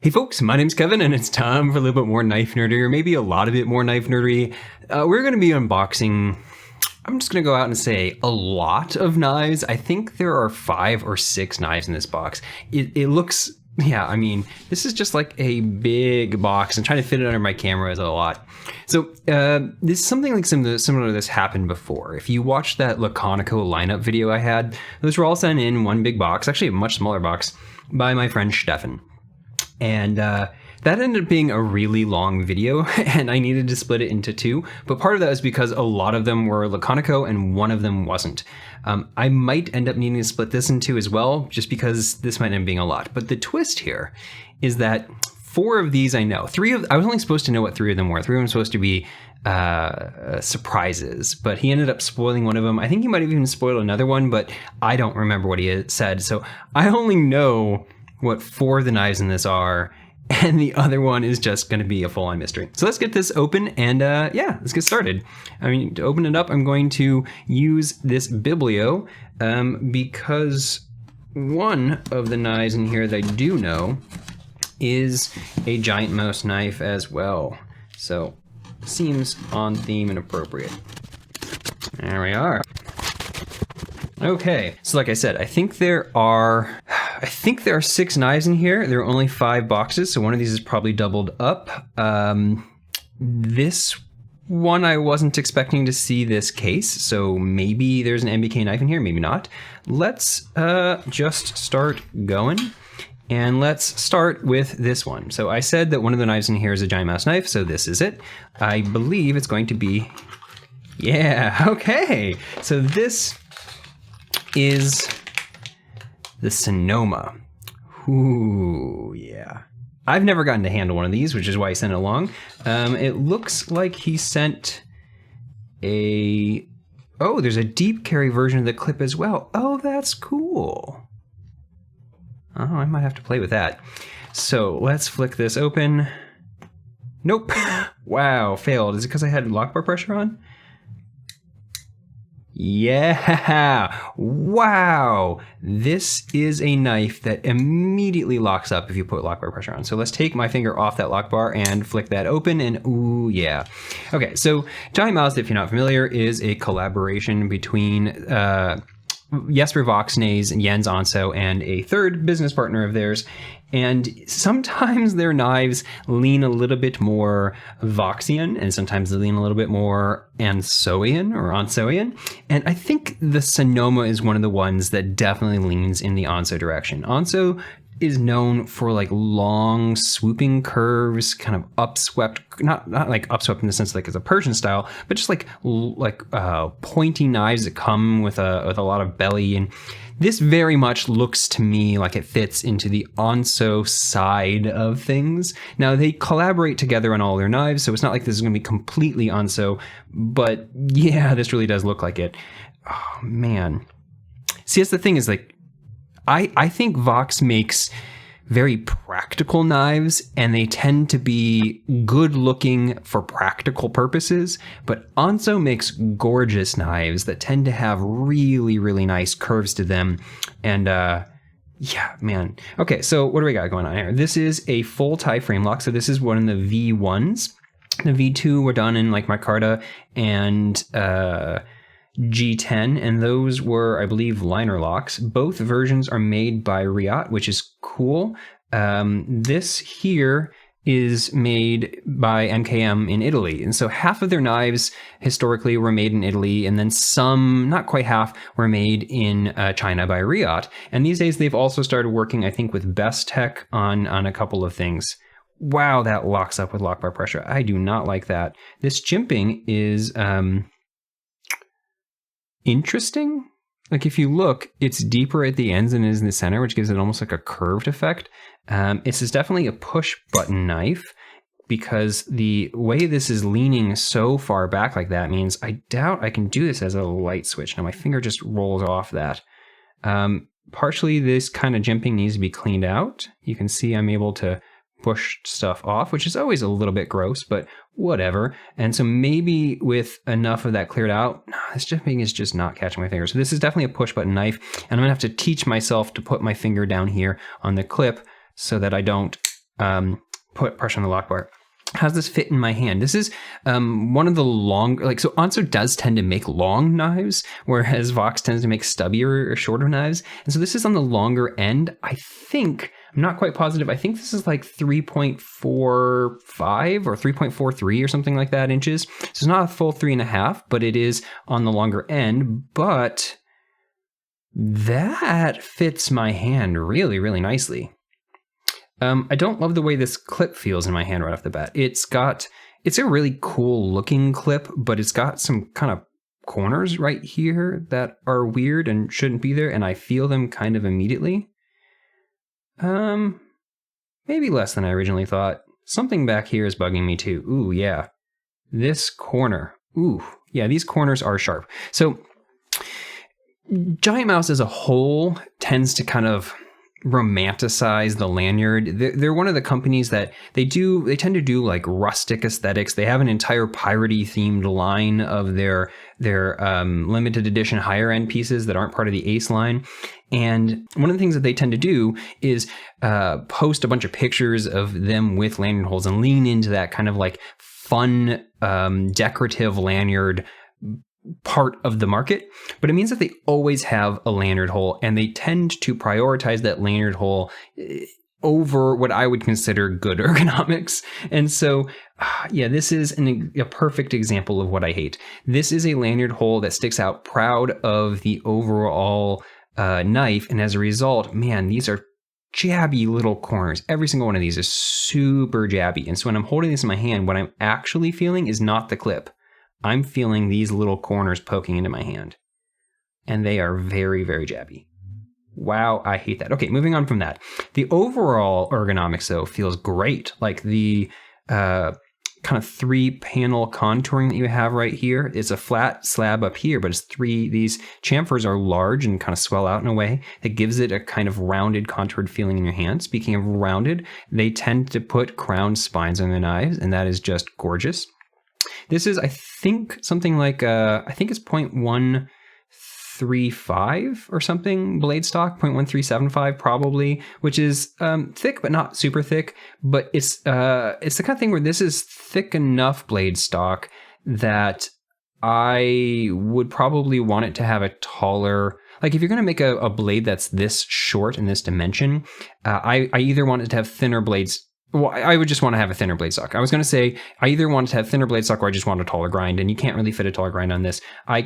Hey folks, my name's Kevin and it's time for a little bit more knife nerdery, or maybe a lot of it more knife nerdery. We're going to be unboxing, I'm just going to go out and say, a lot of knives. I think there are 5 or 6 knives in this box. It looks, yeah, I mean, this is just like a big box, and trying to fit it under my camera is a lot. So this is something like similar to this happened before. If you watched that Laconico lineup video I had, those were all sent in one big box, actually a much smaller box, by my friend Stefan. And that ended up being a really long video, and I needed to split it into 2. But part of that is because a lot of them were Laconico and one of them wasn't. I might end up needing to split this in 2 as well, just because this might end up being a lot. But the twist here is that 4 of these I know. I was only supposed to know what 3 of them were. 3 of them were supposed to be surprises, but he ended up spoiling one of them. I think he might have even spoiled another one, but I don't remember what he had said. So I only know what 4 of the knives in this are, and the other one is just going to be a full-on mystery. So let's get this open, and yeah, let's get started. I mean, to open it up, I'm going to use this Biblio because one of the knives in here that I do know is a giant mouse knife as well. So seems on theme and appropriate. There we are. Okay, so like I said, I think there are 6 knives in here. There are only 5 boxes, so one of these is probably doubled up. This one, I wasn't expecting to see this case, so maybe there's an MBK knife in here, maybe not. Let's just start going, and let's start with this one. So I said that one of the knives in here is a giant mouse knife, so this is it. I believe it's going to be, yeah, okay. So this is the Senoma. Ooh, yeah. I've never gotten to handle one of these, which is why I sent it along. It looks like he sent a... Oh, there's a deep carry version of the clip as well. Oh, that's cool. Oh, I might have to play with that. So let's flick this open. Nope. Wow, failed. Is it because I had lock bar pressure on? Yeah, wow. This is a knife that immediately locks up if you put lock bar pressure on. So let's take my finger off that lock bar and flick that open, and ooh, yeah. Okay, so Giant Mouse, if you're not familiar, is a collaboration between Jesper Voxnay's and Jens Onso and a third business partner of theirs. And sometimes their knives lean a little bit more Voxian, and sometimes they lean a little bit more Onsoian or Onsoian. And I think the Senoma is one of the ones that definitely leans in the Onso direction. Onso is known for like long swooping curves, kind of upswept, not like upswept in the sense like it's a Persian style, but just like pointy knives that come with a lot of belly. And this very much looks to me like it fits into the Onso side of things. Now they collaborate together on all their knives, so it's not like this is going to be completely Onso, but yeah, this really does look like it. Oh man. See, that's the thing is like, I think Vox makes very practical knives, and they tend to be good looking for practical purposes, but Onso makes gorgeous knives that tend to have really, really nice curves to them. And yeah, man. Okay, so what do we got going on here? This is a full tie frame lock. So this is one of the V1s. The V2 were done in like micarta and G10, and those were, I believe, liner locks. Both versions are made by Riot, which is cool. This here is made by MKM in Italy, and so half of their knives historically were made in Italy, and then some, not quite half, were made in China by Riot. And these days they've also started working, I think, with Best Tech on a couple of things. Wow, that locks up with lock bar pressure. I do not like that. This jimping is interesting. Like if you look, it's deeper at the ends than it is in the center, which gives it almost like a curved effect. This is definitely a push button knife, because the way this is leaning so far back like that means I doubt I can do this as a light switch. Now my finger just rolls off that. Partially this kind of jimping needs to be cleaned out. You can see I'm able to push stuff off, which is always a little bit gross, but whatever. And so maybe with enough of that cleared out, this jimping is just not catching my finger. So this is definitely a push button knife, and I'm gonna have to teach myself to put my finger down here on the clip so that I don't put pressure on the lock bar. How does this fit in my hand? This is one of the long, so Onso does tend to make long knives, whereas Vox tends to make stubbier or shorter knives. And so this is on the longer end. I think, I'm not quite positive, I think this is like 3.45 or 3.43 or something like that inches. So it's not a full 3.5, but it is on the longer end. But that fits my hand really, really nicely. I don't love the way this clip feels in my hand right off the bat. It's a really cool looking clip, but it's got some kind of corners right here that are weird and shouldn't be there, and I feel them kind of immediately. Maybe less than I originally thought. Something back here is bugging me too. Ooh, yeah. This corner. Ooh, yeah, these corners are sharp. So Giant Mouse as a whole tends to kind of romanticize the lanyard. They're one of the companies that they tend to do like rustic aesthetics. They have an entire piratey themed line of their limited edition higher end pieces that aren't part of the Ace line. And one of the things that they tend to do is post a bunch of pictures of them with lanyard holes and lean into that kind of like fun decorative lanyard part of the market, but it means that they always have a lanyard hole, and they tend to prioritize that lanyard hole over what I would consider good ergonomics. And so, yeah, this is a perfect example of what I hate. This is a lanyard hole that sticks out proud of the overall knife, and as a result, man, these are jabby little corners. Every single one of these is super jabby. And so when I'm holding this in my hand, what I'm actually feeling is not the clip. I'm feeling these little corners poking into my hand, and they are very, very jabby. Wow, I hate that. Okay, moving on from that. The overall ergonomics, though, feels great. Like the kind of 3-panel contouring that you have right here. It's a flat slab up here, but it's these chamfers are large and kind of swell out in a way that gives it a kind of rounded, contoured feeling in your hand. Speaking of rounded, they tend to put crowned spines on their knives, and that is just gorgeous. This is, I think, something like, I think it's 0.135 or something, blade stock, 0.1375 probably, which is thick, but not super thick. But it's the kind of thing where this is thick enough blade stock that I would probably want it to have a taller, like if you're going to make a blade that's this short in this dimension, I either want it to have thinner blades. Well, I would just want to have a thinner blade stock. I was going to say I either want to have thinner blade stock or I just want a taller grind, and you can't really fit a taller grind on this.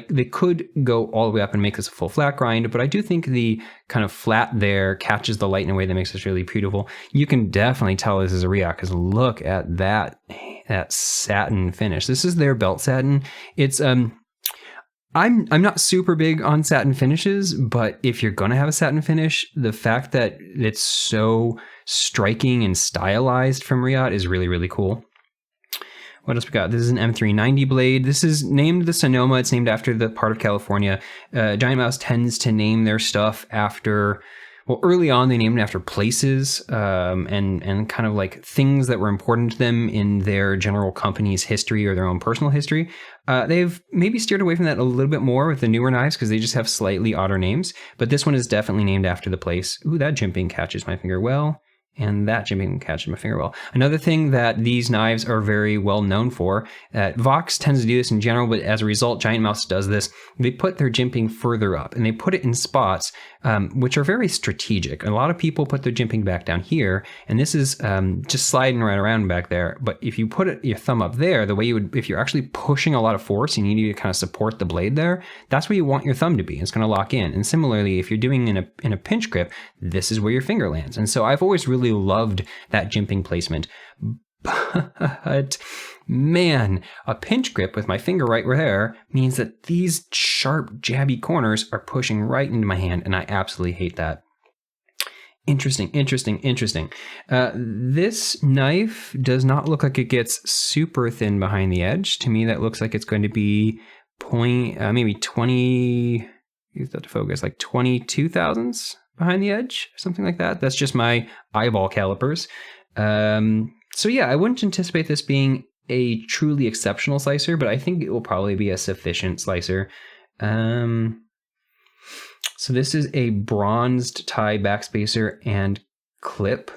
They could go all the way up and make this a full flat grind, but I do think the kind of flat there catches the light in a way that makes this really beautiful. You can definitely tell this is a React because look at that satin finish. This is their belt satin. It's I'm not super big on satin finishes, but if you're going to have a satin finish, the fact that it's so striking and stylized from Riot is really, really cool. What else we got? This is an M390 blade. This is named the Senoma. It's named after the part of California. Giant Mouse tends to name their stuff after, well, early on they named it after places and kind of like things that were important to them in their general company's history or their own personal history. They've maybe steered away from that a little bit more with the newer knives because they just have slightly odder names. But this one is definitely named after the place. Ooh, that jimping catches my finger well. And that jimping catches my finger well. Another thing that these knives are very well known for, Vox tends to do this in general, but as a result, Giant Mouse does this. They put their jimping further up, and they put it in spots which are very strategic. A lot of people put their jimping back down here, and this is just sliding right around back there. But if you put your thumb up there, the way you would, if you're actually pushing a lot of force, you need to kind of support the blade there. That's where you want your thumb to be. It's going to lock in. And similarly, if you're doing in a pinch grip, this is where your finger lands. And so I've always really loved that jimping placement. But man, a pinch grip with my finger right there means that these sharp, jabby corners are pushing right into my hand, and I absolutely hate that. Interesting. This knife does not look like it gets super thin behind the edge. To me, that looks like it's going to be maybe 20, use that to focus, like 22 thousandths behind the edge, something like that. That's just my eyeball calipers. So yeah, I wouldn't anticipate this being a truly exceptional slicer, but I think it will probably be a sufficient slicer. So this is a bronzed tie backspacer and clip.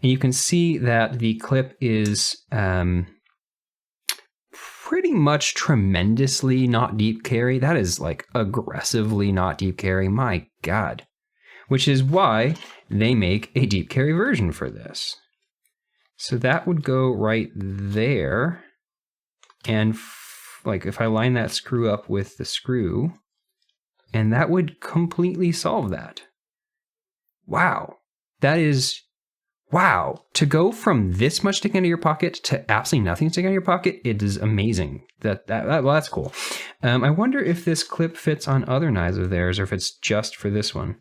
And And you can see that the clip is pretty much tremendously not deep carry. That is like aggressively not deep carry. My God. Which is why they make a deep carry version for this. So that would go right there. And like if I line that screw up with the screw, and that would completely solve that. Wow. That is, wow. To go from this much sticking out of your pocket to absolutely nothing sticking out of your pocket, it is amazing. Well, that's cool. I wonder if this clip fits on other knives of theirs or if it's just for this one.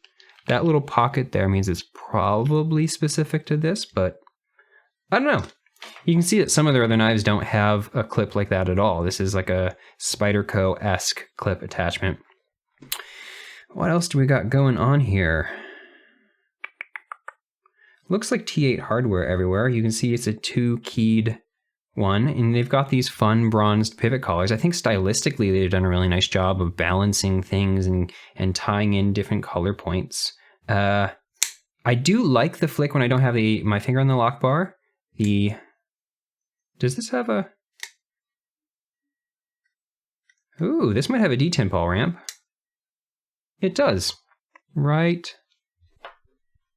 That little pocket there means it's probably specific to this, but I don't know. You can see that some of their other knives don't have a clip like that at all. This is like a Spyderco-esque clip attachment. What else do we got going on here? Looks like T8 hardware everywhere. You can see it's a 2-keyed one, and they've got these fun bronzed pivot collars. I think stylistically they've done a really nice job of balancing things and tying in different color points. I do like the flick when I don't have my finger on the lock bar. Does this have a... Ooh, this might have a D10 ball ramp. It does. Right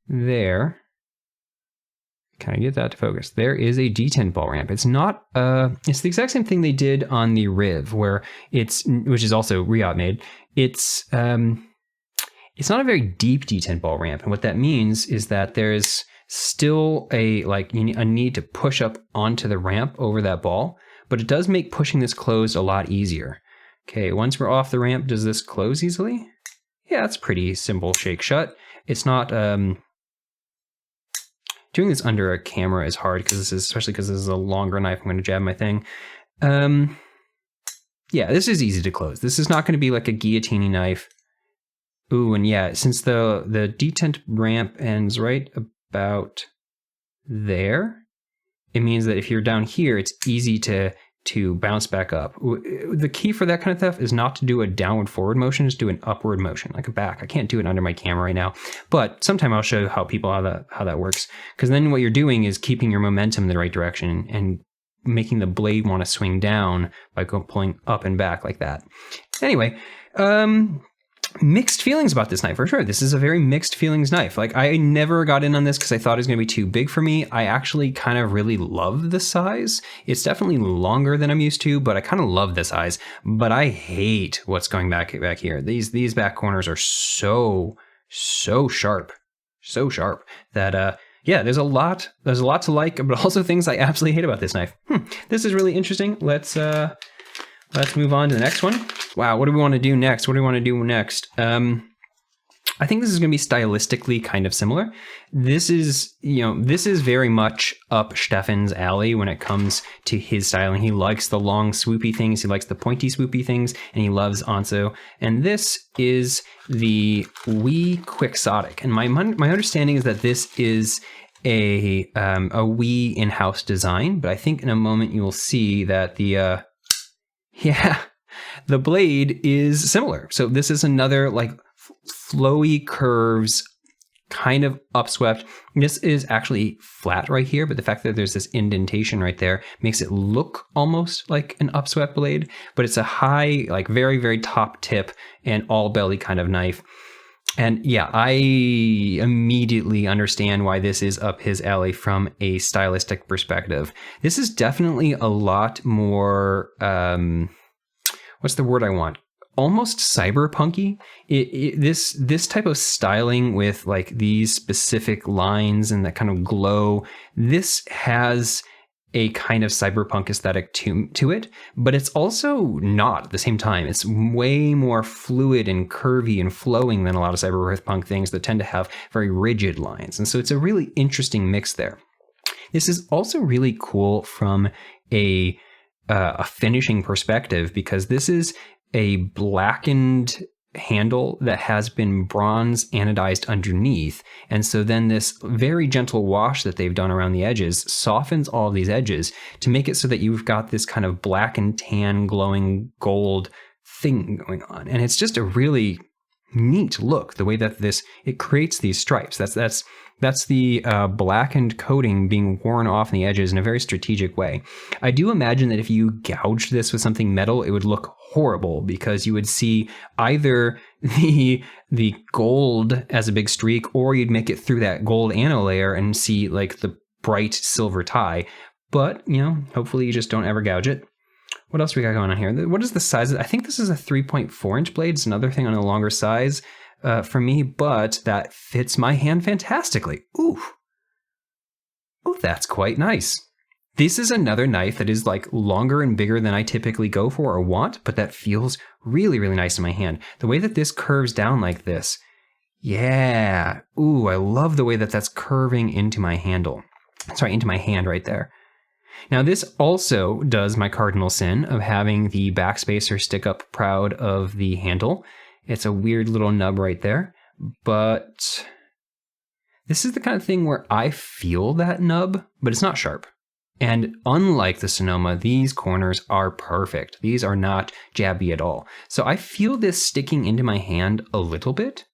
there. Can I get that to focus? There is a D10 ball ramp. It's not, it's the exact same thing they did on the Riv, which is also Riot made. It's not a very deep D10 ball ramp. And what that means is that there's still a need to push up onto the ramp over that ball, but it does make pushing this closed a lot easier. Okay, once we're off the ramp, does this close easily? Yeah, it's pretty simple shake shut. It's not, doing this under a camera is hard especially because this is a longer knife. I'm going to jab my thing. Yeah, this is easy to close. This is not going to be like a guillotine knife. Ooh, and yeah, since the detent ramp ends right about there, it means that if you're down here, it's easy to bounce back up. The key for that kind of stuff is not to do a downward forward motion, just do an upward motion, like a back. I can't do it under my camera right now, but sometime I'll show how that works. Because then what you're doing is keeping your momentum in the right direction and making the blade want to swing down by pulling up and back like that. Anyway, mixed feelings about this knife for sure. This is a very mixed feelings knife. Like I never got in on this because I thought it was going to be too big for me. I actually kind of really love the size. It's definitely longer than I'm used to, but I kind of love the size. But I hate what's going back here. These back corners are so sharp, that yeah, there's a lot to like, but also things I absolutely hate about this knife. This is really interesting. Let's move on to the next one. Wow, what do we want to do next? I think this is going to be stylistically kind of similar. This is very much up Stefan's alley when it comes to his styling. He likes the long swoopy things. He likes the pointy swoopy things, and he loves Onso. And this is the Quixotic. And my understanding is that this is a Wii in-house design, but I think in a moment you will see that the blade is similar. So this is another like flowy curves, kind of upswept. This is actually flat right here, but the fact that there's this indentation right there makes it look almost like an upswept blade, but it's a high, like very, very top tip and all belly kind of knife. And yeah, I immediately understand why this is up his alley from a stylistic perspective. This is definitely a lot more, what's the word I want? Almost cyberpunky. This type of styling with like these specific lines and that kind of glow, this has a kind of cyberpunk aesthetic to it, but it's also not at the same time. It's way more fluid and curvy and flowing than a lot of cyberpunk things that tend to have very rigid lines. And so it's a really interesting mix there. This is also really cool from a finishing perspective, because this is a blackened handle that has been bronze anodized underneath. And so then this very gentle wash that they've done around the edges softens all of these edges to make it so that you've got this kind of black and tan glowing gold thing going on. And it's just a really, neat look, the way that it creates these stripes. That's the blackened coating being worn off the edges in a very strategic way. I do imagine that if you gouged this with something metal, it would look horrible, because you would see either the gold as a big streak, or you'd make it through that gold ano layer and see like the bright silver tie. But, you know, hopefully you just don't ever gouge it. What else we got going on here? What is the size? I think this is a 3.4 inch blade. It's another thing on a longer size for me, but that fits my hand fantastically. Ooh. Oh, that's quite nice. This is another knife that is like longer and bigger than I typically go for or want, but that feels really, really nice in my hand. The way that this curves down like this. Yeah. Ooh, I love the way that that's curving into my handle. Sorry, into my hand right there. Now this also does my cardinal sin of having the backspacer stick up proud of the handle. It's a weird little nub right there, but this is the kind of thing where I feel that nub, but it's not sharp. And unlike the Senoma, these corners are perfect. These are not jabby at all. So I feel this sticking into my hand a little bit.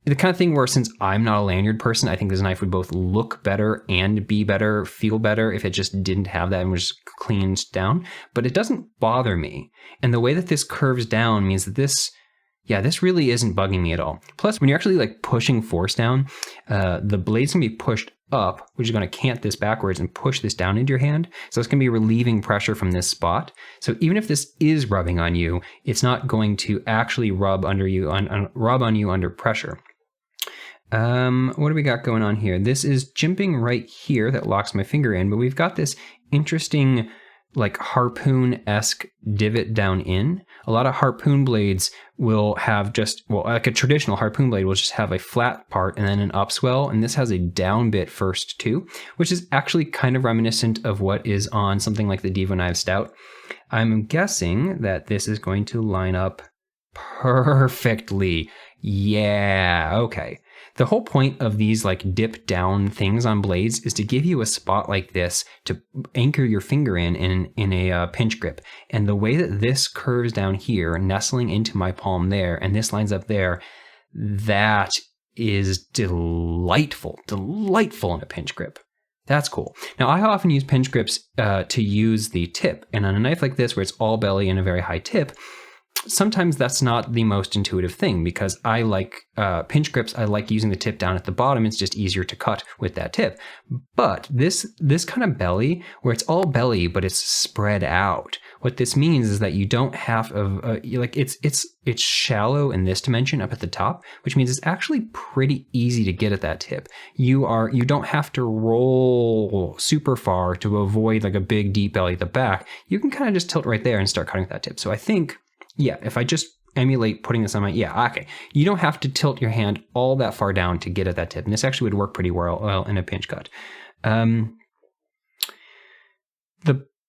The kind of thing where, since I'm not a lanyard person, I think this knife would both look better and be better, feel better if it just didn't have that and was just cleaned down. But it doesn't bother me. And the way that this curves down means that this really isn't bugging me at all. Plus, when you're actually like pushing force down, the blade's gonna be pushed up, which is gonna cant this backwards and push this down into your hand. So it's gonna be relieving pressure from this spot. So even if this is rubbing on you, it's not going to actually rub on you under pressure. What do we got going on here? This is jimping right here that locks my finger in, but we've got this interesting like harpoon-esque divot down in. A lot of harpoon blades will have like a traditional harpoon blade will just have a flat part and then an upswell, and this has a down bit first too, which is actually kind of reminiscent of what is on something like the Devo Knives Stout. I'm guessing that this is going to line up perfectly. Yeah, okay. The whole point of these like dip down things on blades is to give you a spot like this to anchor your finger in a pinch grip. And the way that this curves down here, nestling into my palm there, and this lines up there, that is delightful in a pinch grip. That's cool. Now, I often use pinch grips to use the tip. And on a knife like this, where it's all belly and a very high tip, sometimes that's not the most intuitive thing, because I like pinch grips. I like using the tip down at the bottom. It's just easier to cut with that tip. But this kind of belly, where it's all belly but it's spread out, what this means is that you don't have it's shallow in this dimension up at the top, which means it's actually pretty easy to get at that tip. You don't have to roll super far to avoid like a big deep belly at the back. You can kind of just tilt right there and start cutting with that tip. So I think, yeah, if I just emulate putting this on okay. You don't have to tilt your hand all that far down to get at that tip. And this actually would work pretty well in a pinch cut. The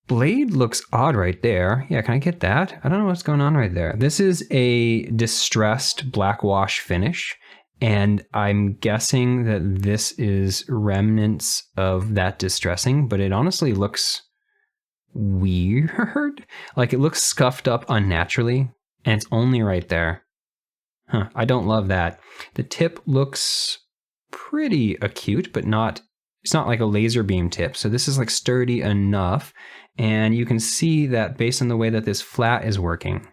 blade looks odd right there. Yeah, can I get that? I don't know what's going on right there. This is a distressed Blackwash finish. And I'm guessing that this is remnants of that distressing, but it honestly looks weird. Like, it looks scuffed up unnaturally, and it's only right there. I don't love that. The tip looks pretty acute, but it's not like a laser beam tip. So this is like sturdy enough, and you can see that based on the way that this flat is working,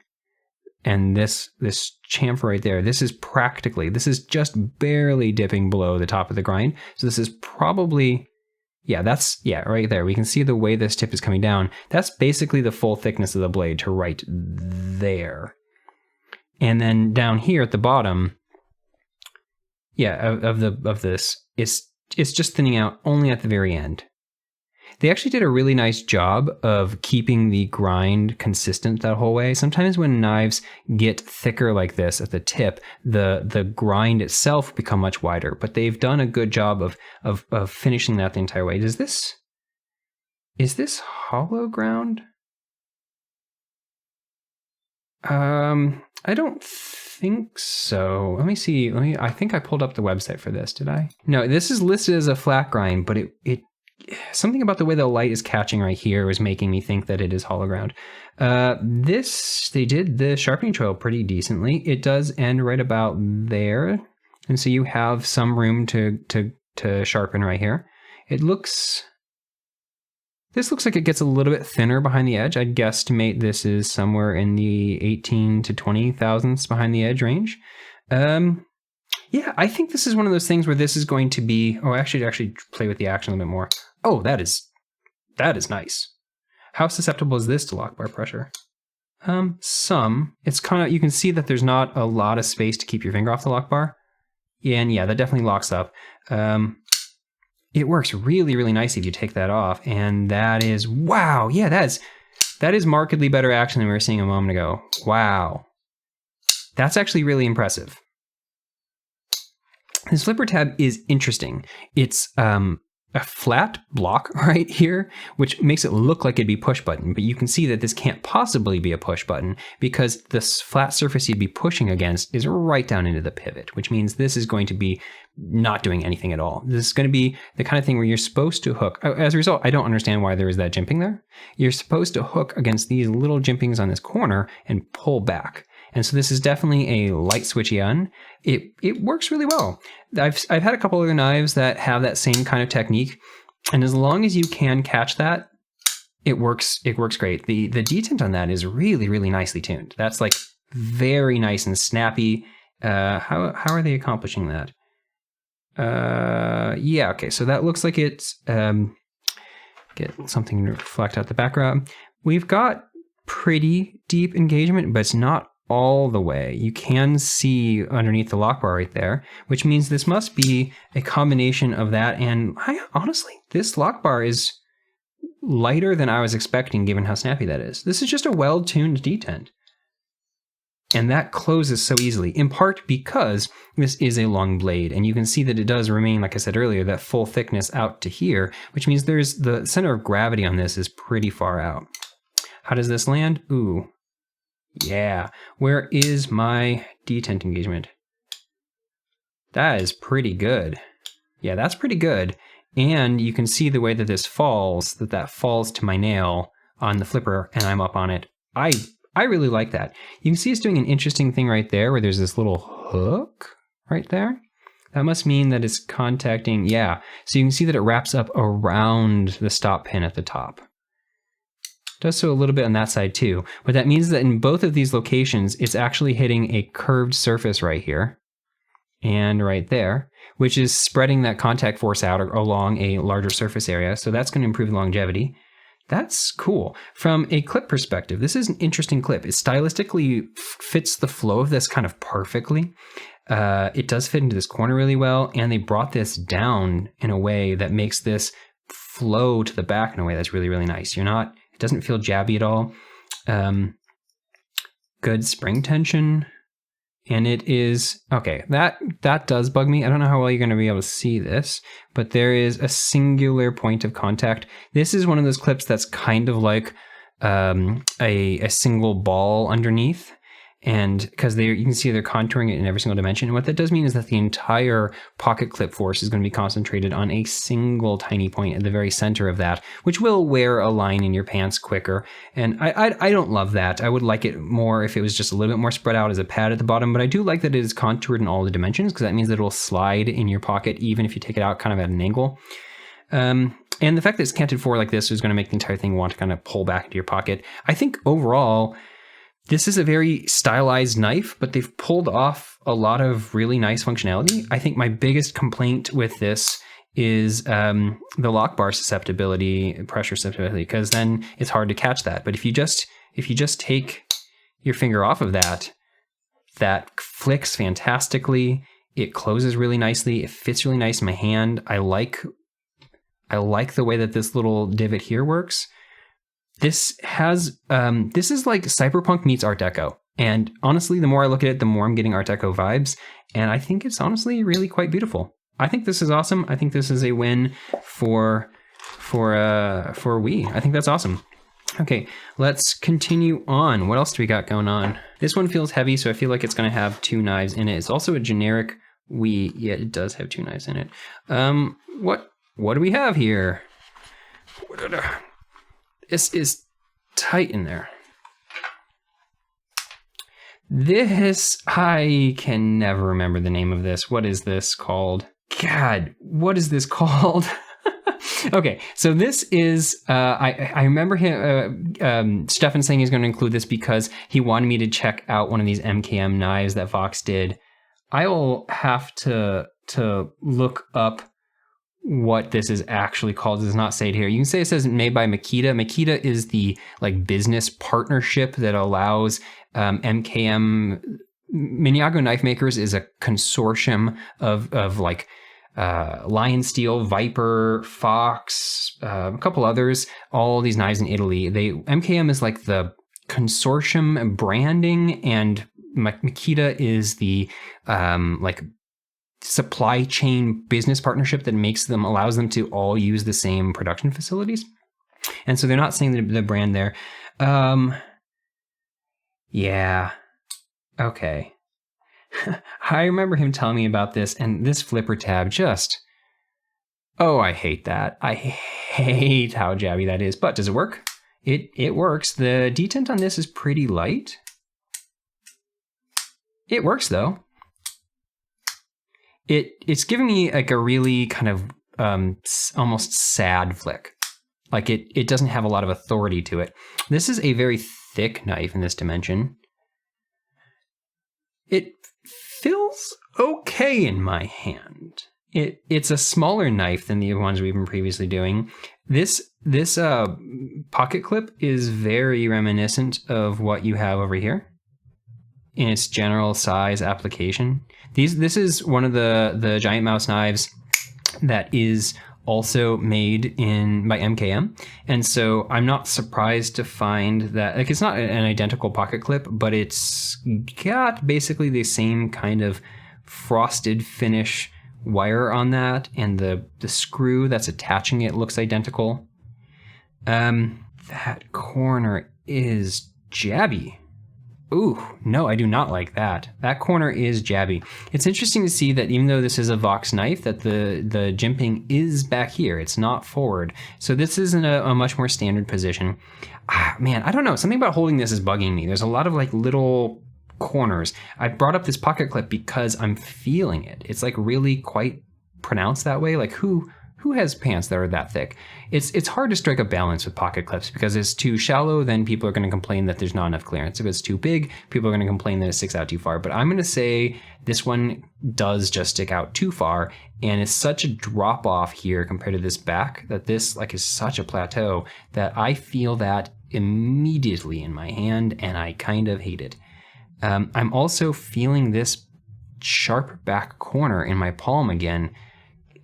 and this chamfer right there, this is just barely dipping below the top of the grind. So this is probably, right there. We can see the way this tip is coming down. That's basically the full thickness of the blade to right there. And then down here at the bottom, of this, it's just thinning out only at the very end. They actually did a really nice job of keeping the grind consistent that whole way. Sometimes when knives get thicker like this at the tip, the grind itself become much wider, but they've done a good job of finishing that the entire way. Is this hollow ground? I don't think so. Let me see. I think I pulled up the website for this. Did I? No, this is listed as a flat grind, but it something about the way the light is catching right here is making me think that it is hollow ground. They did the sharpening trail pretty decently. It does end right about there. And so you have some room to sharpen right here. This looks like it gets a little bit thinner behind the edge. I'd guesstimate this is somewhere in the 18 to 20 thousandths behind the edge range. Yeah, I think this is one of those things where this is going to be, actually play with the action a little bit more. Oh, that is nice. How susceptible is this to lock bar pressure? It's kind of, you can see that there's not a lot of space to keep your finger off the lock bar. Yeah, and yeah, that definitely locks up. It works really, really nicely if you take that off. And that is, wow, yeah, that is markedly better action than we were seeing a moment ago. Wow. That's actually really impressive. This flipper tab is interesting. It's a flat block right here, which makes it look like it'd be push button, but you can see that this can't possibly be a push button because this flat surface you'd be pushing against is right down into the pivot, which means this is going to be not doing anything at all. This is going to be the kind of thing where you're supposed to hook. As a result, I don't understand why there is that jimping there. You're supposed to hook against these little jimpings on this corner and pull back. And so this is definitely a light switchy on. It works really well. I've had a couple other knives that have that same kind of technique, and as long as you can catch that, it works great. The detent on that is really, really nicely tuned. That's like very nice and snappy. How are they accomplishing that? Yeah, okay, so that looks like it's get something to reflect out the background. We've got pretty deep engagement, but it's not all the way. You can see underneath the lock bar right there, which means this must be a combination of that. And honestly, this lock bar is lighter than I was expecting given how snappy that is. This is just a well-tuned detent. And that closes so easily, in part because this is a long blade. And you can see that it does remain, like I said earlier, that full thickness out to here, which means there's the center of gravity on this is pretty far out. How does this land? Ooh. Yeah, where is my detent engagement? That is pretty good. Yeah, that's pretty good. And you can see the way that this falls, that falls to my nail on the flipper and I'm up on it. I really like that. You can see it's doing an interesting thing right there where there's this little hook right there. That must mean that it's contacting, yeah. So you can see that it wraps up around the stop pin at the top. Does so a little bit on that side too, but that means that in both of these locations, it's actually hitting a curved surface right here and right there, which is spreading that contact force out along a larger surface area. So that's going to improve longevity. That's cool. From a clip perspective, this is an interesting clip. It stylistically fits the flow of this kind of perfectly. It does fit into this corner really well, and they brought this down in a way that makes this flow to the back in a way that's really, really nice. It doesn't feel jabby at all. Good spring tension. And it is, okay, that does bug me. I don't know how well you're going to be able to see this, but there is a singular point of contact. This is one of those clips that's kind of like a single ball underneath. And because you can see they're contouring it in every single dimension. And what that does mean is that the entire pocket clip force is going to be concentrated on a single tiny point at the very center of that, which will wear a line in your pants quicker. And I don't love that. I would like it more if it was just a little bit more spread out as a pad at the bottom, but I do like that it is contoured in all the dimensions because that means that it will slide in your pocket even if you take it out kind of at an angle. And the fact that it's canted forward like this is going to make the entire thing want to kind of pull back into your pocket. I think overall, this is a very stylized knife, but they've pulled off a lot of really nice functionality. I think my biggest complaint with this is the lock bar susceptibility, pressure susceptibility, because then it's hard to catch that. But if you just take your finger off of that flicks fantastically. It closes really nicely. It fits really nice in my hand. I like the way that this little divot here works. This is like Cyberpunk meets Art Deco. And honestly, the more I look at it, the more I'm getting Art Deco vibes. And I think it's honestly really quite beautiful. I think this is awesome. I think this is a win for Wii. I think that's awesome. Okay, let's continue on. What else do we got going on? This one feels heavy, so I feel like it's going to have two knives in it. It's also a generic Wii. Yeah, it does have two knives in it. What do we have here? This is tight in there. This, I can never remember the name of this. What is this called? God, what is this called? Okay, so this is, I remember him, Stefan saying he's going to include this because he wanted me to check out one of these MKM knives that Vox did. I will have to look up what this is actually called. It does not say it here. You can say it says made by Makita. Makita is the like business partnership that allows MKM, Miniago Knife Makers is a consortium of like Lion Steel, Viper, Fox, a couple others, all these knives in Italy. MKM is like the consortium branding, and Makita is the like supply chain business partnership that allows them to all use the same production facilities. And so they're not saying the brand there. Yeah. Okay. I remember him telling me about this, and this flipper tab just, oh, I hate that. I hate how jabby that is, but does it work? It works. The detent on this is pretty light. It works though. It's giving me like a really kind of almost sad flick. Like it doesn't have a lot of authority to it. This is a very thick knife in this dimension. It feels okay in my hand. It's a smaller knife than the ones we've been previously doing. This pocket clip is very reminiscent of what you have over here in its general size application. This is one of the giant mouse knives that is also made by MKM. And so I'm not surprised to find that, like, it's not an identical pocket clip, but it's got basically the same kind of frosted finish wire on that, and the screw that's attaching it looks identical. That corner is jabby. Ooh, no, I do not like that. That corner is jabby. It's interesting to see that even though this is a Vox knife, that the jimping is back here. It's not forward. So this is in a much more standard position. Man, I don't know. Something about holding this is bugging me. There's a lot of like little corners. I brought up this pocket clip because I'm feeling it. It's like really quite pronounced that way. Like who has pants that are that thick? It's hard to strike a balance with pocket clips because it's too shallow, then people are going to complain that there's not enough clearance. If it's too big, people are going to complain that it sticks out too far. But I'm going to say this one does just stick out too far, and it's such a drop off here compared to this back that this like is such a plateau that I feel that immediately in my hand, and I kind of hate it. I'm also feeling this sharp back corner in my palm again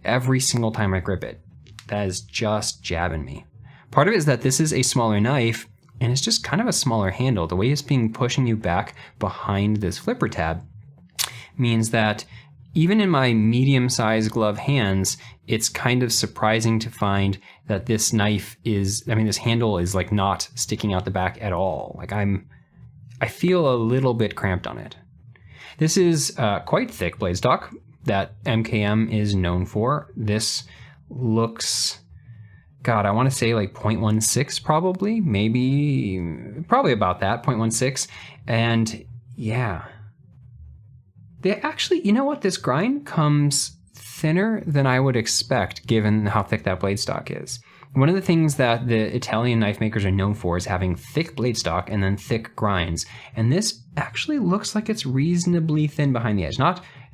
every single time I grip it. That is just jabbing me. Part of it is that this is a smaller knife, and it's just kind of a smaller handle. The way it's pushing you back behind this flipper tab means that even in my medium-sized glove hands, it's kind of surprising to find that this knife this handle is like not sticking out the back at all. Like I feel a little bit cramped on it. This is quite thick blade stock that MKM is known for. This looks, God, I want to say like 0.16 probably, probably about that, 0.16. And yeah, they actually, you know what? This grind comes thinner than I would expect given how thick that blade stock is. One of the things that the Italian knife makers are known for is having thick blade stock and then thick grinds. And this actually looks like it's reasonably thin behind the edge.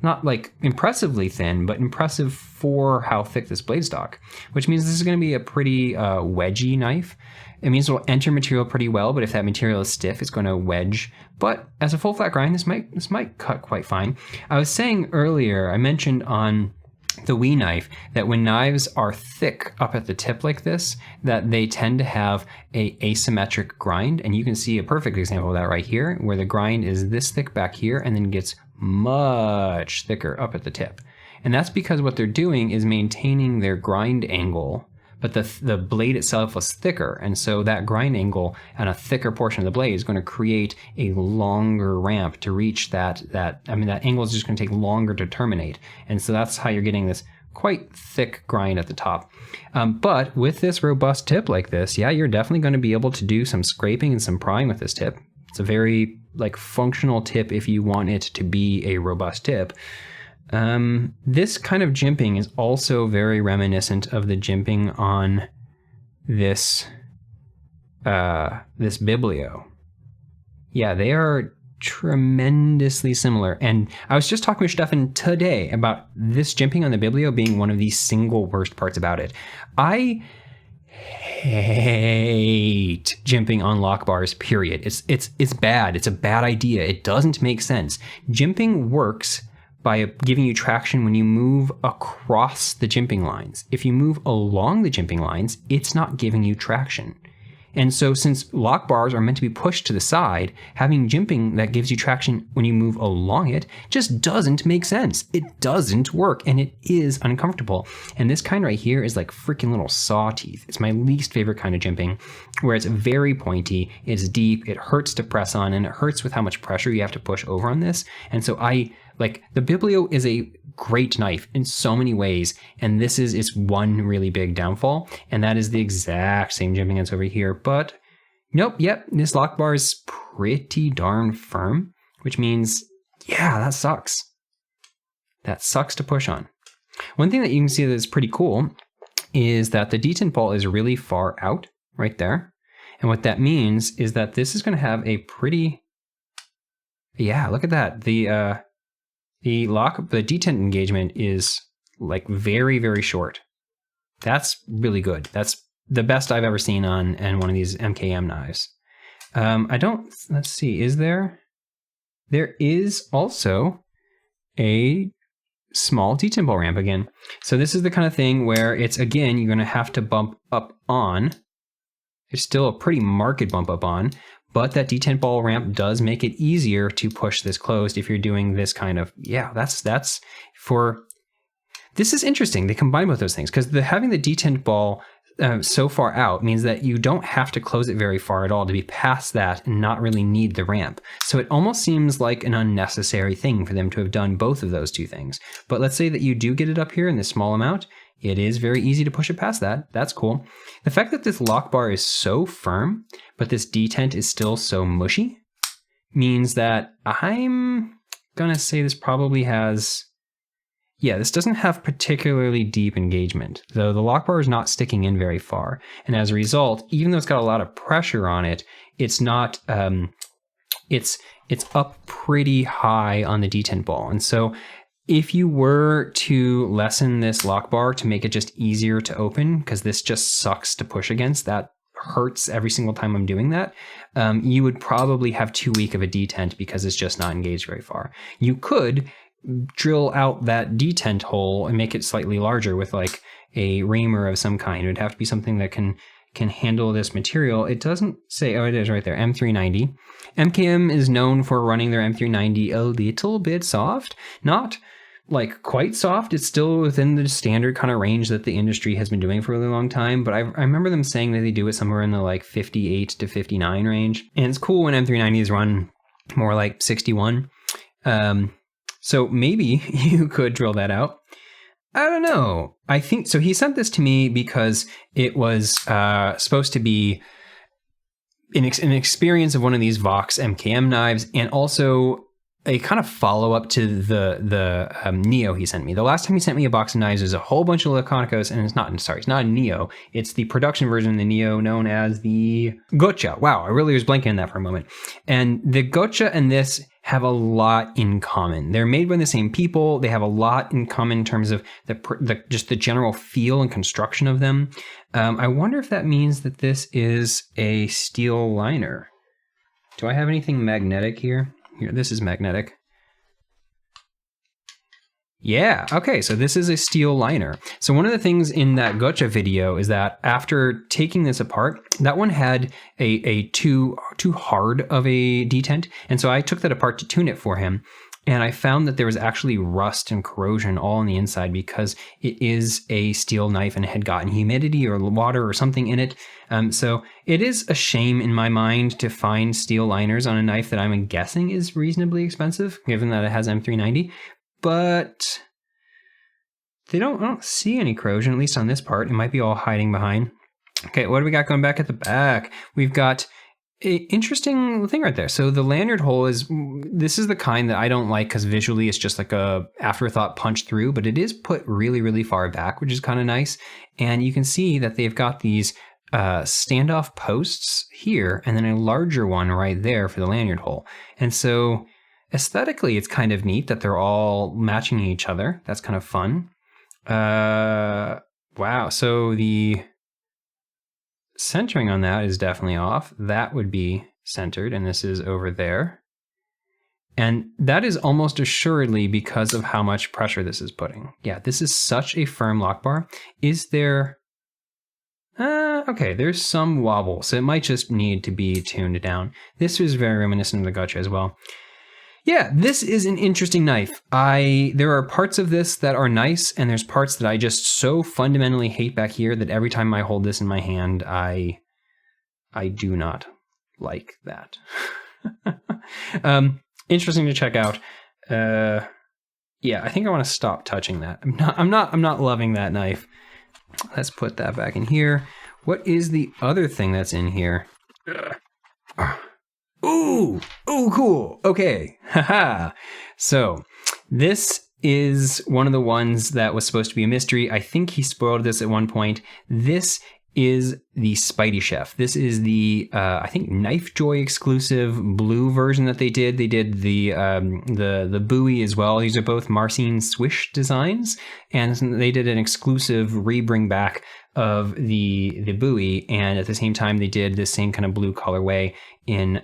Not like impressively thin, but impressive for how thick this blade stock, which means this is going to be a pretty wedgy knife. It means it will enter material pretty well, but if that material is stiff, it's going to wedge. But as a full flat grind, this might cut quite fine. I was saying earlier, I mentioned on the Wii knife that when knives are thick up at the tip like this, that they tend to have a asymmetric grind, and you can see a perfect example of that right here, where the grind is this thick back here and then gets much thicker up at the tip. And that's because what they're doing is maintaining their grind angle, but the blade itself was thicker, and so that grind angle and a thicker portion of the blade is going to create a longer ramp to reach that angle is just going to take longer to terminate. And so that's how you're getting this quite thick grind at the top. But with this robust tip like this, yeah, you're definitely going to be able to do some scraping and some prying with this tip. It's a very like functional tip if you want it to be a robust tip. This kind of jimping is also very reminiscent of the jimping on this this Biblio. Yeah, they are tremendously similar. And I was just talking with Stefan today about this jimping on the Biblio being one of the single worst parts about it. I hate jimping on lock bars, period. It's bad. It's a bad idea. It doesn't make sense. Jimping works by giving you traction when you move across the jimping lines. If you move along the jimping lines, it's not giving you traction. And so since lock bars are meant to be pushed to the side, having jimping that gives you traction when you move along it just doesn't make sense. It doesn't work, and it is uncomfortable. And this kind right here is like freaking little saw teeth. It's my least favorite kind of jimping, where it's very pointy, it's deep, it hurts to press on, and it hurts with how much pressure you have to push over on this. And so the Biblio is a great knife in so many ways, and this is its one really big downfall, and that is the exact same jimping that's over here. But nope, yep, this lock bar is pretty darn firm, which means, yeah, that sucks. That sucks to push on. One thing that you can see that is pretty cool is that the detent ball is really far out right there. And what that means is that this is going to have a pretty, yeah, look at that. The detent engagement is like very, very short. That's really good. That's the best I've ever seen on one of these MKM knives. Let's see, there is also a small detent ball ramp again. So this is the kind of thing where it's, again, you're gonna have to bump up on. It's still a pretty marked bump up on, but that detent ball ramp does make it easier to push this closed if you're doing this kind of, yeah, this is interesting. They combine both those things because having the detent ball so far out means that you don't have to close it very far at all to be past that and not really need the ramp. So it almost seems like an unnecessary thing for them to have done both of those two things. But let's say that you do get it up here in this small amount. It is very easy to push it past that. That's cool. The fact that this lock bar is so firm, but this detent is still so mushy, means that I'm gonna say this probably has, yeah, this doesn't have particularly deep engagement, though the lock bar is not sticking in very far. And as a result, even though it's got a lot of pressure on it, it's not, it's up pretty high on the detent ball. And so if you were to lessen this lock bar to make it just easier to open, because this just sucks to push against, that hurts every single time I'm doing that, you would probably have too weak of a detent because it's just not engaged very far. You could drill out that detent hole and make it slightly larger with like a reamer of some kind. It would have to be something that can handle this material. It doesn't say, oh, it is right there, M390. MKM is known for running their M390 a little bit soft, not like quite soft. It's still within the standard kind of range that the industry has been doing for a really long time. But I remember them saying that they do it somewhere in the like 58 to 59 range. And it's cool when M390s run more like 61. So maybe you could drill that out. I don't know. I think so. He sent this to me because it was supposed to be an experience of one of these Vox MKM knives, and also a kind of follow-up to the Neo he sent me. The last time he sent me a box of knives, there's a whole bunch of Laconicos, and it's not a Neo. It's the production version of the Neo known as the Gotcha. Wow, I really was blanking on that for a moment. And the Gotcha and this have a lot in common. They're made by the same people. They have a lot in common in terms of just the general feel and construction of them. I wonder if that means that this is a steel liner. Do I have anything magnetic here? Here, this is magnetic. Yeah, okay, so this is a steel liner. So one of the things in that Gotcha video is that after taking this apart, that one had a too hard of a detent, and so I took that apart to tune it for him, and I found that there was actually rust and corrosion all on the inside because it is a steel knife and it had gotten humidity or water or something in it. So it is a shame in my mind to find steel liners on a knife that I'm guessing is reasonably expensive, given that it has M390. But I don't see any corrosion, at least on this part. It might be all hiding behind. Okay, what do we got going back at the back? We've got an interesting thing right there. So the lanyard hole this is the kind that I don't like because visually it's just like a afterthought punch through, but it is put really, really far back, which is kind of nice. And you can see that they've got these standoff posts here and then a larger one right there for the lanyard hole. And so aesthetically, it's kind of neat that they're all matching each other. That's kind of fun. Wow, so the centering on that is definitely off. That would be centered, and this is over there. And that is almost assuredly because of how much pressure this is putting. Yeah, this is such a firm lock bar. Is there... okay, there's some wobble, so it might just need to be tuned down. This is very reminiscent of the Gotcha as well. Yeah, this is an interesting knife. There are parts of this that are nice, and there's parts that I just so fundamentally hate back here that every time I hold this in my hand, I do not like that. Interesting to check out. Yeah, I think I want to stop touching that. I'm not loving that knife. Let's put that back in here. What is the other thing that's in here? Ooh, cool. Okay, haha. So this is one of the ones that was supposed to be a mystery. I think he spoiled this at one point. This is the Spydie Chef. This is the I think Knife Joy exclusive blue version that they did. They did the buoy as well. These are both Marcin Swish designs, and they did an exclusive rebring back of the buoy, and at the same time they did the same kind of blue colorway in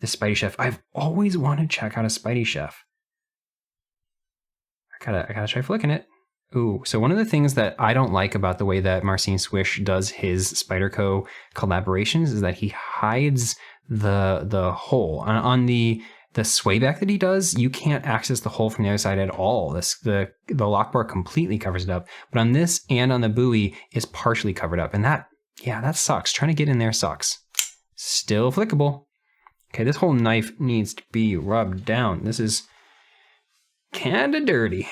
the Spydie Chef. I've always wanted to check out a Spydie Chef. I gotta try flicking it. Ooh, so one of the things that I don't like about the way that Marcin Swish does his Spyderco collaborations is that he hides the hole. On the swayback that he does, you can't access the hole from the other side at all. The lock bar completely covers it up. But on this and on the buoy is partially covered up. And that sucks. Trying to get in there sucks. Still flickable. Okay, this whole knife needs to be rubbed down. This is kinda dirty.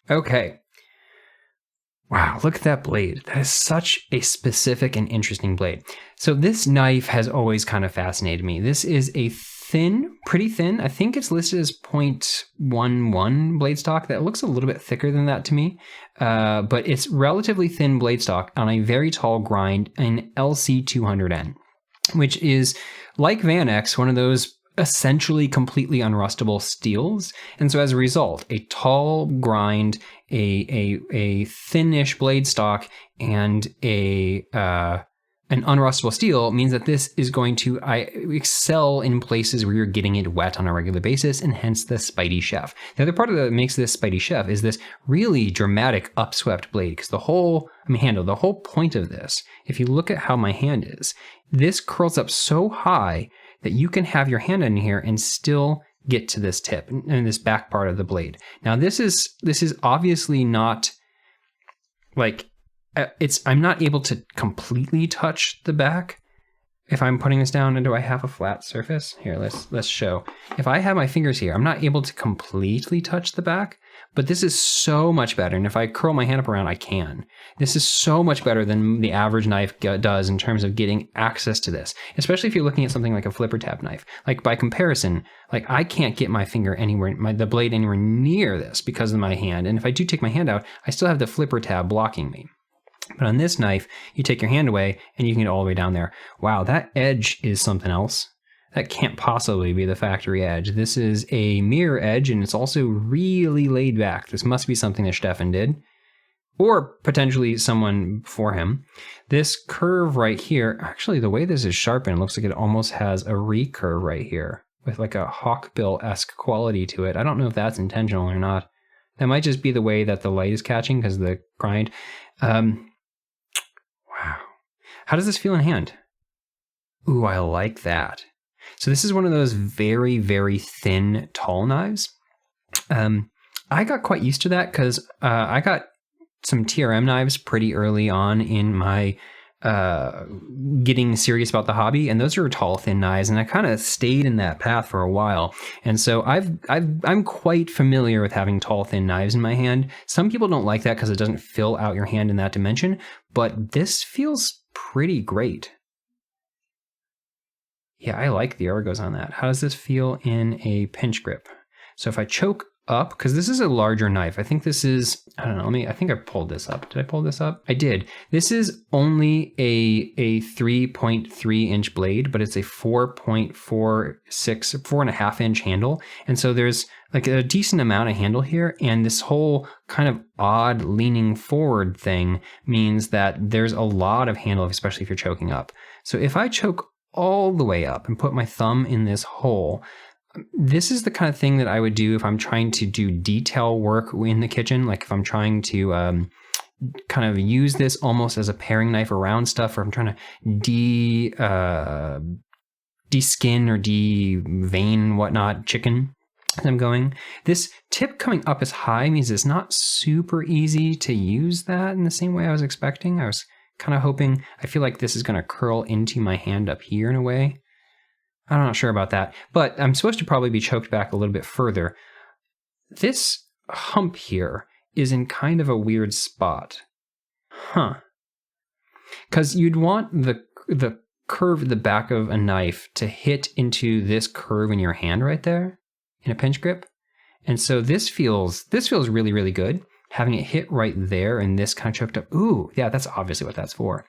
Okay. Wow, look at that blade. That is such a specific and interesting blade. So this knife has always kind of fascinated me. This is a pretty thin. I think it's listed as 0.11 blade stock. That looks a little bit thicker than that to me. But it's relatively thin blade stock on a very tall grind in LC200N, which is like Van X, one of those essentially completely unrustable steels. And so as a result, a tall grind, a thinnish blade stock, and an unrustable steel means that this is going to excel in places where you're getting it wet on a regular basis, and hence the Spydie Chef. The other part of that makes this Spydie Chef is this really dramatic upswept blade, because the whole point of this, if you look at how my hand is, this curls up so high that you can have your hand in here and still get to this tip and this back part of the blade. Now this is obviously not like I'm not able to completely touch the back. If I'm putting this down, and do I have a flat surface? Here, let's show. If I have my fingers here, I'm not able to completely touch the back, but this is so much better. And if I curl my hand up around, I can. This is so much better than the average knife does in terms of getting access to this, especially if you're looking at something like a flipper tab knife. Like by comparison, like I can't get my finger the blade anywhere near this because of my hand. And if I do take my hand out, I still have the flipper tab blocking me. But on this knife, you take your hand away and you can get all the way down there. Wow, that edge is something else. That can't possibly be the factory edge. This is a mirror edge, and it's also really laid back. This must be something that Stefan did, or potentially someone before him. This curve right here, actually the way this is sharpened, looks like it almost has a recurve right here with like a hawkbill-esque quality to it. I don't know if that's intentional or not. That might just be the way that the light is catching because of the grind. Wow. How does this feel in hand? Ooh, I like that. So this is one of those very, very thin, tall knives. I got quite used to that because I got some TRM knives pretty early on in my getting serious about the hobby, and those are tall, thin knives, and I kind of stayed in that path for a while. And so I'm quite familiar with having tall, thin knives in my hand. Some people don't like that because it doesn't fill out your hand in that dimension, but this feels pretty great. Yeah, I like the ergos on that. How does this feel in a pinch grip? So if I choke up, because this is a larger knife. I think this is, I don't know, I think I pulled this up. Did I pull this up? I did. This is only a 3.3 inch blade, but it's a 4.46, 4.5 inch handle. And so there's like a decent amount of handle here. And this whole kind of odd leaning forward thing means that there's a lot of handle, especially if you're choking up. So if I choke all the way up and put my thumb in this hole, this is the kind of thing that I would do if I'm trying to do detail work in the kitchen. Like if I'm trying to kind of use this almost as a paring knife around stuff, or I'm trying to de-skin or de-vein whatnot chicken as I'm going. This tip coming up as high means it's not super easy to use that in the same way I was expecting. I was kind of hoping, I feel like this is going to curl into my hand up here in a way. I'm not sure about that, but I'm supposed to probably be choked back a little bit further. This hump here is in kind of a weird spot. Huh. Because you'd want the curve at the back of a knife to hit into this curve in your hand right there in a pinch grip. And so this feels really, really good. Having it hit right there and this kind of choked up. Ooh, yeah, that's obviously what that's for.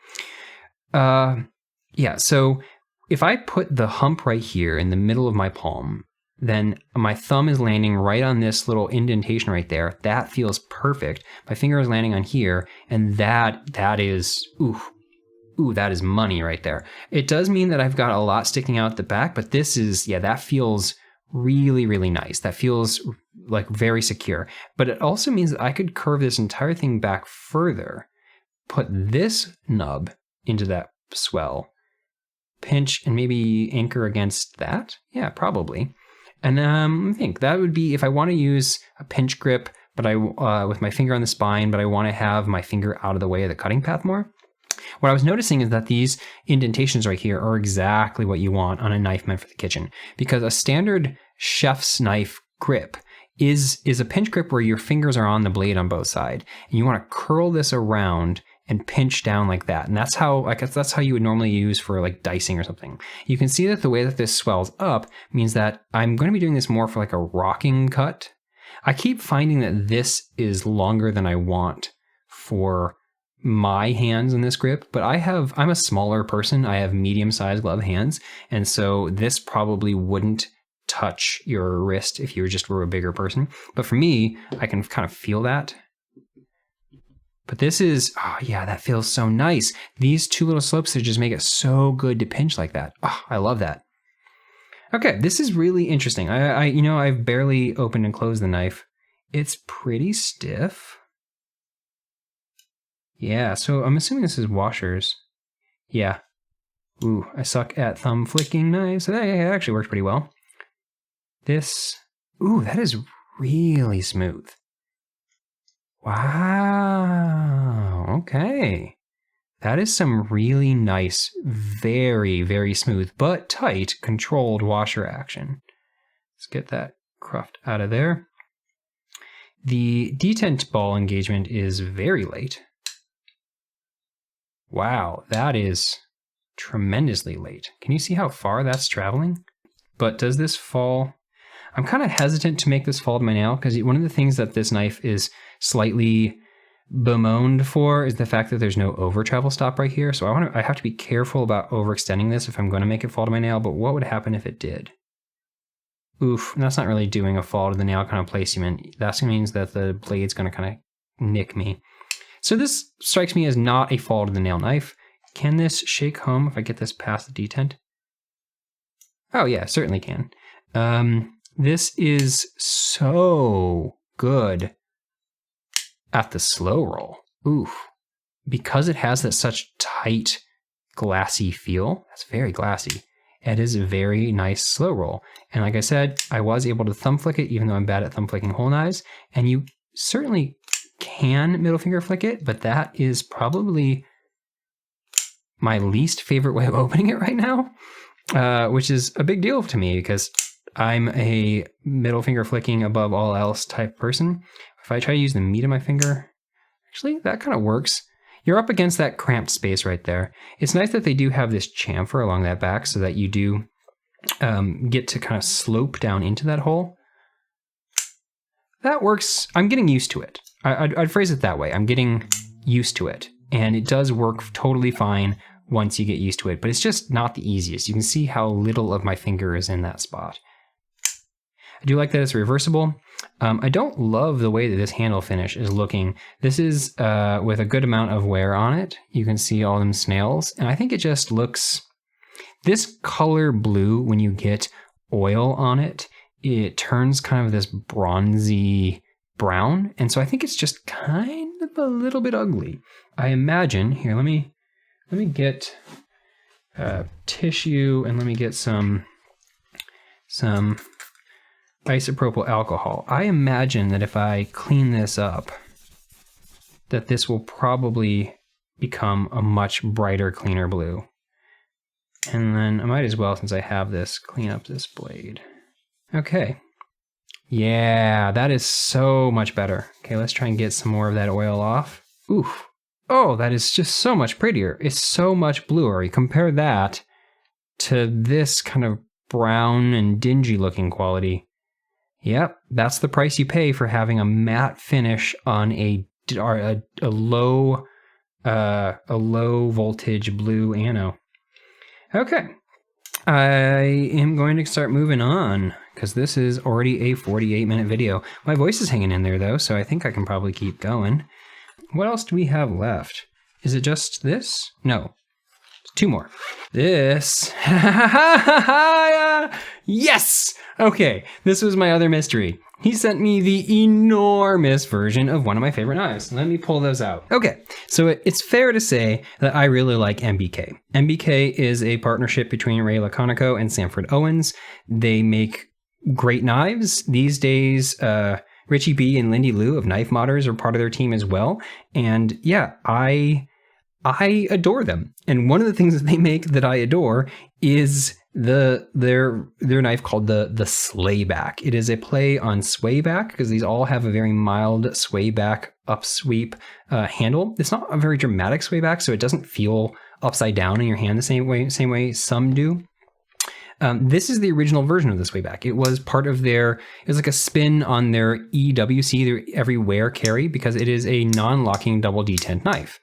Yeah, so if I put the hump right here in the middle of my palm, then my thumb is landing right on this little indentation right there. That feels perfect. My finger is landing on here, and that is, ooh, that is money right there. It does mean that I've got a lot sticking out the back, but this is, yeah, that feels really, really nice. That feels like very secure. But it also means that I could curve this entire thing back further, put this nub into that swell, pinch and maybe anchor against that. Yeah, probably. And I think that would be if I want to use a pinch grip, but I with my finger on the spine, but I want to have my finger out of the way of the cutting path more. What I was noticing is that these indentations right here are exactly what you want on a knife meant for the kitchen, because a standard chef's knife grip is a pinch grip where your fingers are on the blade on both sides, and you want to curl this around and pinch down like that. And that's how, I guess that's how you would normally use for like dicing or something. You can see that the way that this swells up means that I'm going to be doing this more for like a rocking cut. I keep finding that this is longer than I want for my hands in this grip, but I'm a smaller person. I have medium-sized glove hands. And so this probably wouldn't touch your wrist if you were a bigger person. But for me, I can kind of feel that. But this is, oh yeah, that feels so nice. These two little slope stitches make it so good to pinch like that. Oh, I love that. Okay, this is really interesting. I've barely opened and closed the knife. It's pretty stiff. Yeah, so I'm assuming this is washers. Yeah. Ooh, I suck at thumb flicking knives. That actually works pretty well. This, ooh, that is really smooth. Wow, okay. That is some really nice, very, very smooth, but tight, controlled washer action. Let's get that cruft out of there. The detent ball engagement is very late. Wow, that is tremendously late. Can you see how far that's traveling? But does this fall? I'm kind of hesitant to make this fall to my nail, because one of the things that this knife is slightly bemoaned for is the fact that there's no over travel stop right here. So I have to be careful about overextending this if I'm going to make it fall to my nail. But what would happen if it did? Oof, that's not really doing a fall to the nail kind of placement. That means that the blade's going to kind of nick me. So this strikes me as not a fall to the nail knife. Can this shake home if I get this past the detent? Oh yeah, certainly can. This is so good at the slow roll. Oof. Because it has that such tight, glassy feel, that's very glassy. It is a very nice slow roll. And like I said, I was able to thumb flick it, even though I'm bad at thumb flicking whole knives. And you certainly can middle finger flick it, but that is probably my least favorite way of opening it right now, which is a big deal to me because I'm a middle finger flicking above all else type person. If I try to use the meat of my finger, actually that kind of works. You're up against that cramped space right there. It's nice that they do have this chamfer along that back so that you do get to kind of slope down into that hole. That works. I'm getting used to it. I'd phrase it that way. I'm getting used to it. And it does work totally fine once you get used to it, but it's just not the easiest. You can see how little of my finger is in that spot. I do like that it's reversible. I don't love the way that this handle finish is looking. This is with a good amount of wear on it. You can see all them snails, and I think it just looks, this color blue, when you get oil on it, it turns kind of this bronzy brown, and so I think it's just kind of a little bit ugly. I imagine, here, let me get tissue and let me get some isopropyl alcohol. I imagine that if I clean this up, that this will probably become a much brighter, cleaner blue. And then I might as well, since I have this, clean up this blade. Okay. Yeah, that is so much better. Okay, let's try and get some more of that oil off. Oof. Oh, that is just so much prettier. It's so much bluer. You compare that to this kind of brown and dingy looking quality. Yep, that's the price you pay for having a matte finish on a low voltage blue ano. Okay, I am going to start moving on because this is already a 48-minute video. My voice is hanging in there though, so I think I can probably keep going. What else do we have left? Is it just this? No. Two more. This. Yes! Okay, this was my other mystery. He sent me the enormous version of one of my favorite knives. Let me pull those out. Okay, so it's fair to say that I really like MBK. MBK is a partnership between Ray Laconico and Sanford Owens. They make great knives. These days, Richie B and Lindy Lou of Knife Modders are part of their team as well. And yeah, I adore them. And one of the things that they make that I adore is their knife called the Slayback. It is a play on swayback because these all have a very mild swayback upsweep handle. It's not a very dramatic swayback, so it doesn't feel upside down in your hand the same way some do. This is the original version of the swayback. It was part of it was like a spin on their EWC, their everywhere carry, because it is a non-locking double detent knife.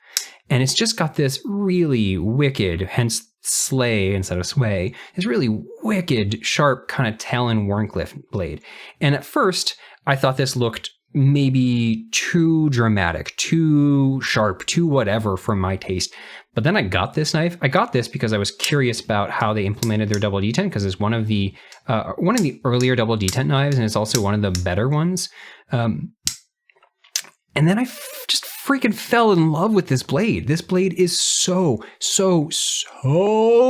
And it's just got this really wicked, hence slay instead of sway, this really wicked, sharp kind of talon Wharncliffe blade. And at first, I thought this looked maybe too dramatic, too sharp, too whatever for my taste. But then I got this knife. I got this because I was curious about how they implemented their double detent, because it's one of the earlier double detent knives, and it's also one of the better ones. And then I just freaking fell in love with this blade. This blade is so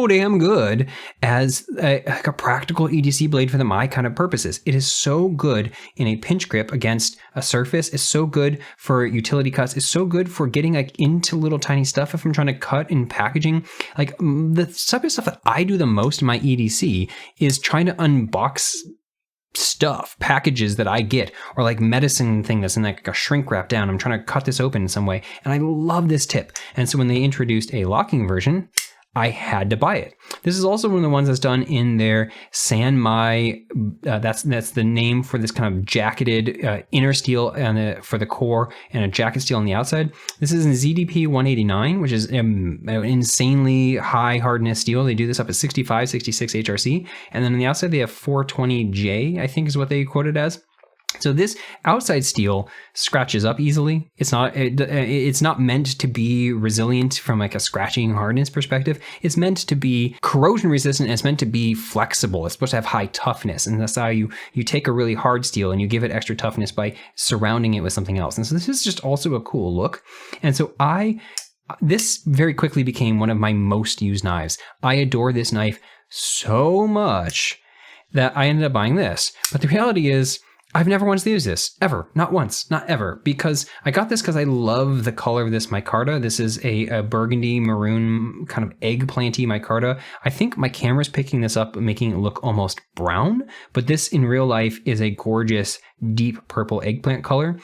damn good as like a practical EDC blade for my kind of purposes. It is so good in a pinch grip against a surface. It's so good for utility cuts. It's so good for getting like into little tiny stuff if I'm trying to cut in packaging. Like the type of stuff that I do the most in my EDC is trying to unbox stuff, packages that I get, or like medicine thing that's in like a shrink wrap down. I'm trying to cut this open in some way, and I love this tip. And so when they introduced a locking version, I had to buy it. This is also one of the ones that's done in their San Mai. That's the name for this kind of jacketed inner steel for the core and a jacket steel on the outside. This is in ZDP 189, which is insanely high hardness steel. They do this up at 65, 66 HRC. And then on the outside, they have 420J, I think is what they quoted as. So this outside steel scratches up easily. It's not meant to be resilient from like a scratching hardness perspective. It's meant to be corrosion resistant. And it's meant to be flexible. It's supposed to have high toughness. And that's how you take a really hard steel and you give it extra toughness by surrounding it with something else. And so this is just also a cool look. And so this very quickly became one of my most used knives. I adore this knife so much that I ended up buying this. But the reality is, I've never once used this, ever. Not once, not ever. Because I got this because I love the color of this micarta. This is a burgundy maroon kind of eggplanty micarta. I think my camera's picking this up, making it look almost brown. But this in real life is a gorgeous deep purple eggplant color.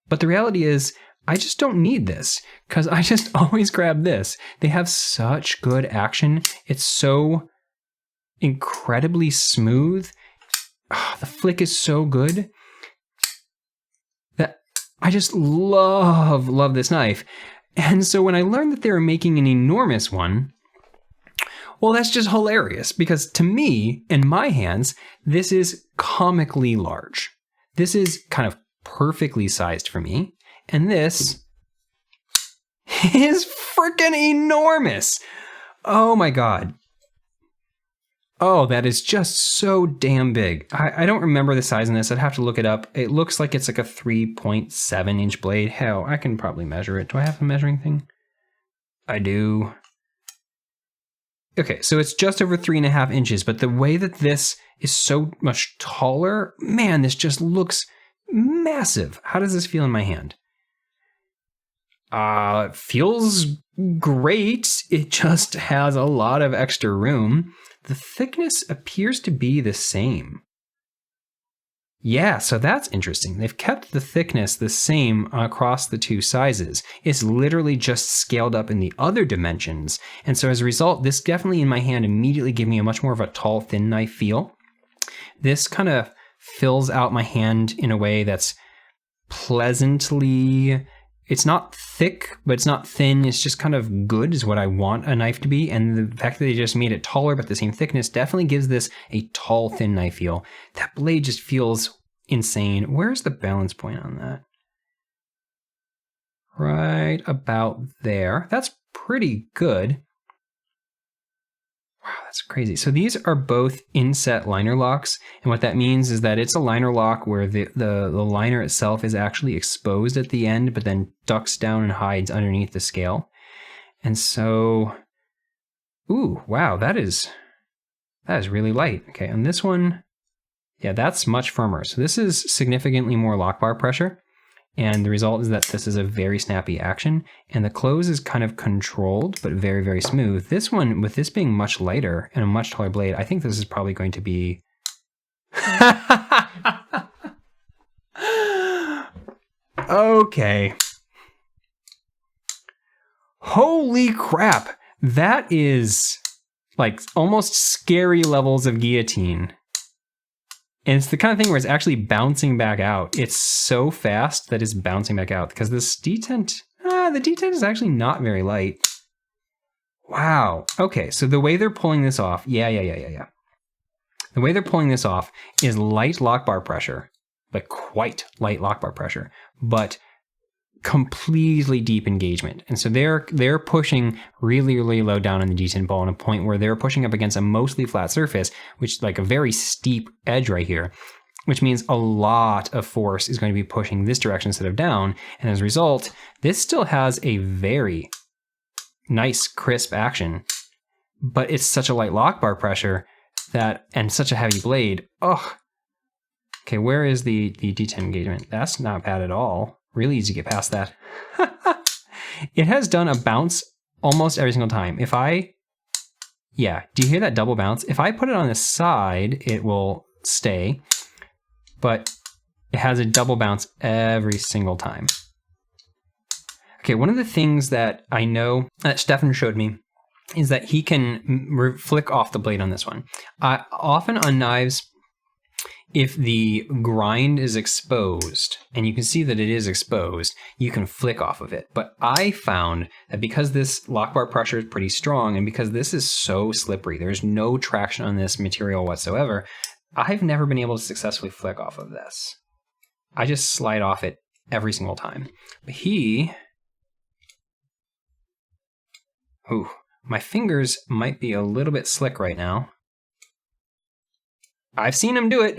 But the reality is, I just don't need this because I just always grab this. They have such good action. It's so incredibly smooth. Oh, the flick is so good that I just love this knife. And so when I learned that they were making an enormous one, well, that's just hilarious because to me, in my hands, this is comically large. This is kind of perfectly sized for me. And this is freaking enormous. Oh my God. Oh, that is just so damn big. I don't remember the size on this. I'd have to look it up. It looks like it's like a 3.7 inch blade. Hell, I can probably measure it. Do I have a measuring thing? I do. Okay, so it's just over 3.5 inches, but the way that this is so much taller, man, this just looks massive. How does this feel in my hand? It feels great. It just has a lot of extra room. The thickness appears to be the same. Yeah, so that's interesting. They've kept the thickness the same across the two sizes. It's literally just scaled up in the other dimensions. And so as a result, this definitely in my hand immediately gave me a much more of a tall, thin knife feel. This kind of fills out my hand in a way that's pleasantly... It's not thick, but it's not thin. It's just kind of good is what I want a knife to be. And the fact that they just made it taller but the same thickness definitely gives this a tall, thin knife feel. That blade just feels insane. Where's the balance point on that? Right about there. That's pretty good. Wow, that's crazy. So these are both inset liner locks. And what that means is that it's a liner lock where the liner itself is actually exposed at the end, but then ducks down and hides underneath the scale. And so, ooh, wow, that is really light. Okay, on this one, yeah, that's much firmer. So this is significantly more lock bar pressure. And the result is that this is a very snappy action. And the close is kind of controlled, but very, very smooth. This one, with this being much lighter and a much taller blade, I think this is probably going to be... Okay. Holy crap. That is like almost scary levels of guillotine. And it's the kind of thing where it's actually bouncing back out. It's so fast that it's bouncing back out because this detent, the detent is actually not very light. Wow. Okay, so the way they're pulling this off, yeah. The way they're pulling this off is light lock bar pressure, like quite light lock bar pressure, but completely deep engagement. And so they're pushing really, really low down on the detent ball on a point where they're pushing up against a mostly flat surface, which is like a very steep edge right here, which means a lot of force is going to be pushing this direction instead of down. And as a result, this still has a very nice crisp action, but it's such a light lock bar pressure that, and such a heavy blade. Oh, okay. Where is the detent engagement? That's not bad at all. Really easy to get past that. It has done a bounce almost every single time. If I, yeah, do you hear that double bounce? If I put it on the side, it will stay, but it has a double bounce every single time. Okay, one of the things that I know that Stefan showed me is that he can flick off the blade on this one. Often on knives, if the grind is exposed, and you can see that it is exposed, you can flick off of it. But I found that because this lock bar pressure is pretty strong, and because this is so slippery, there's no traction on this material whatsoever, I've never been able to successfully flick off of this. I just slide off it every single time. But ooh, my fingers might be a little bit slick right now. I've seen him do it.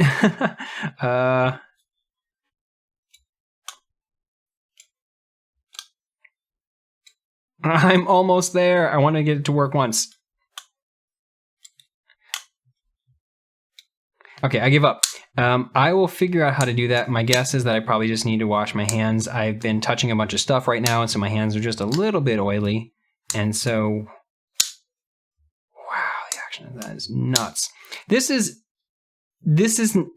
I'm almost there. I want to get it to work once. Okay, I give up. I will figure out how to do that. My guess is that I probably just need to wash my hands. I've been touching a bunch of stuff right now, and so my hands are just a little bit oily. And so, wow, the action of that is nuts. This is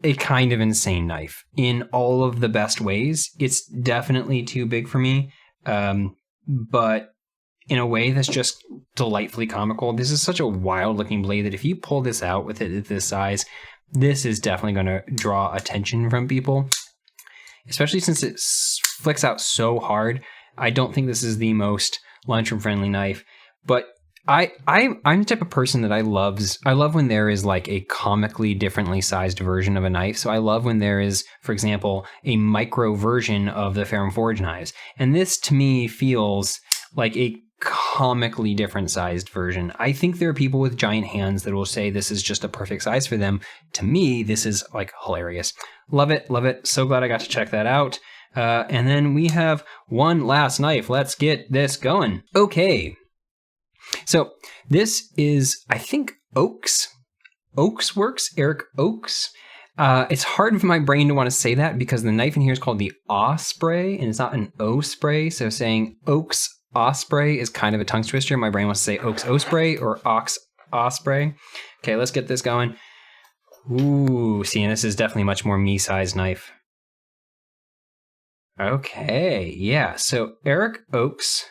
a kind of insane knife in all of the best ways. It's definitely too big for me, but in a way that's just delightfully comical. This is such a wild looking blade that if you pull this out with it at this size, this is definitely going to draw attention from people, especially since it flicks out so hard. I don't think this is the most lunchroom friendly knife, but I'm the type of person that I love when there is like a comically differently sized version of a knife. So I love when there is, for example, a micro version of the Ferrum Forge knives. And this to me feels like a comically different sized version. I think there are people with giant hands that will say this is just a perfect size for them. To me, this is like hilarious. Love it, love it. So glad I got to check that out. And then we have one last knife. Let's get this going. Okay. So this is, I think, Ochs Worx, Eric Ochs. It's hard for my brain to want to say that because the knife in here is called the Osprey and it's not an Osprey. So saying Ochs Osprey is kind of a tongue twister. My brain wants to say Ochs Osprey or Ochs Osprey. Okay, let's get this going. Ooh, see, and this is definitely much more me-sized knife. Okay, yeah, so Eric Ochs,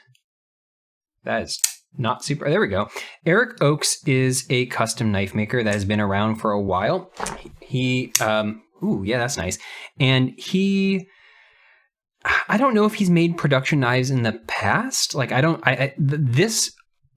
that is not super, there we go. Eric Ochs is a custom knife maker that has been around for a while. Ooh, yeah, that's nice. And I don't know if he's made production knives in the past. Like, this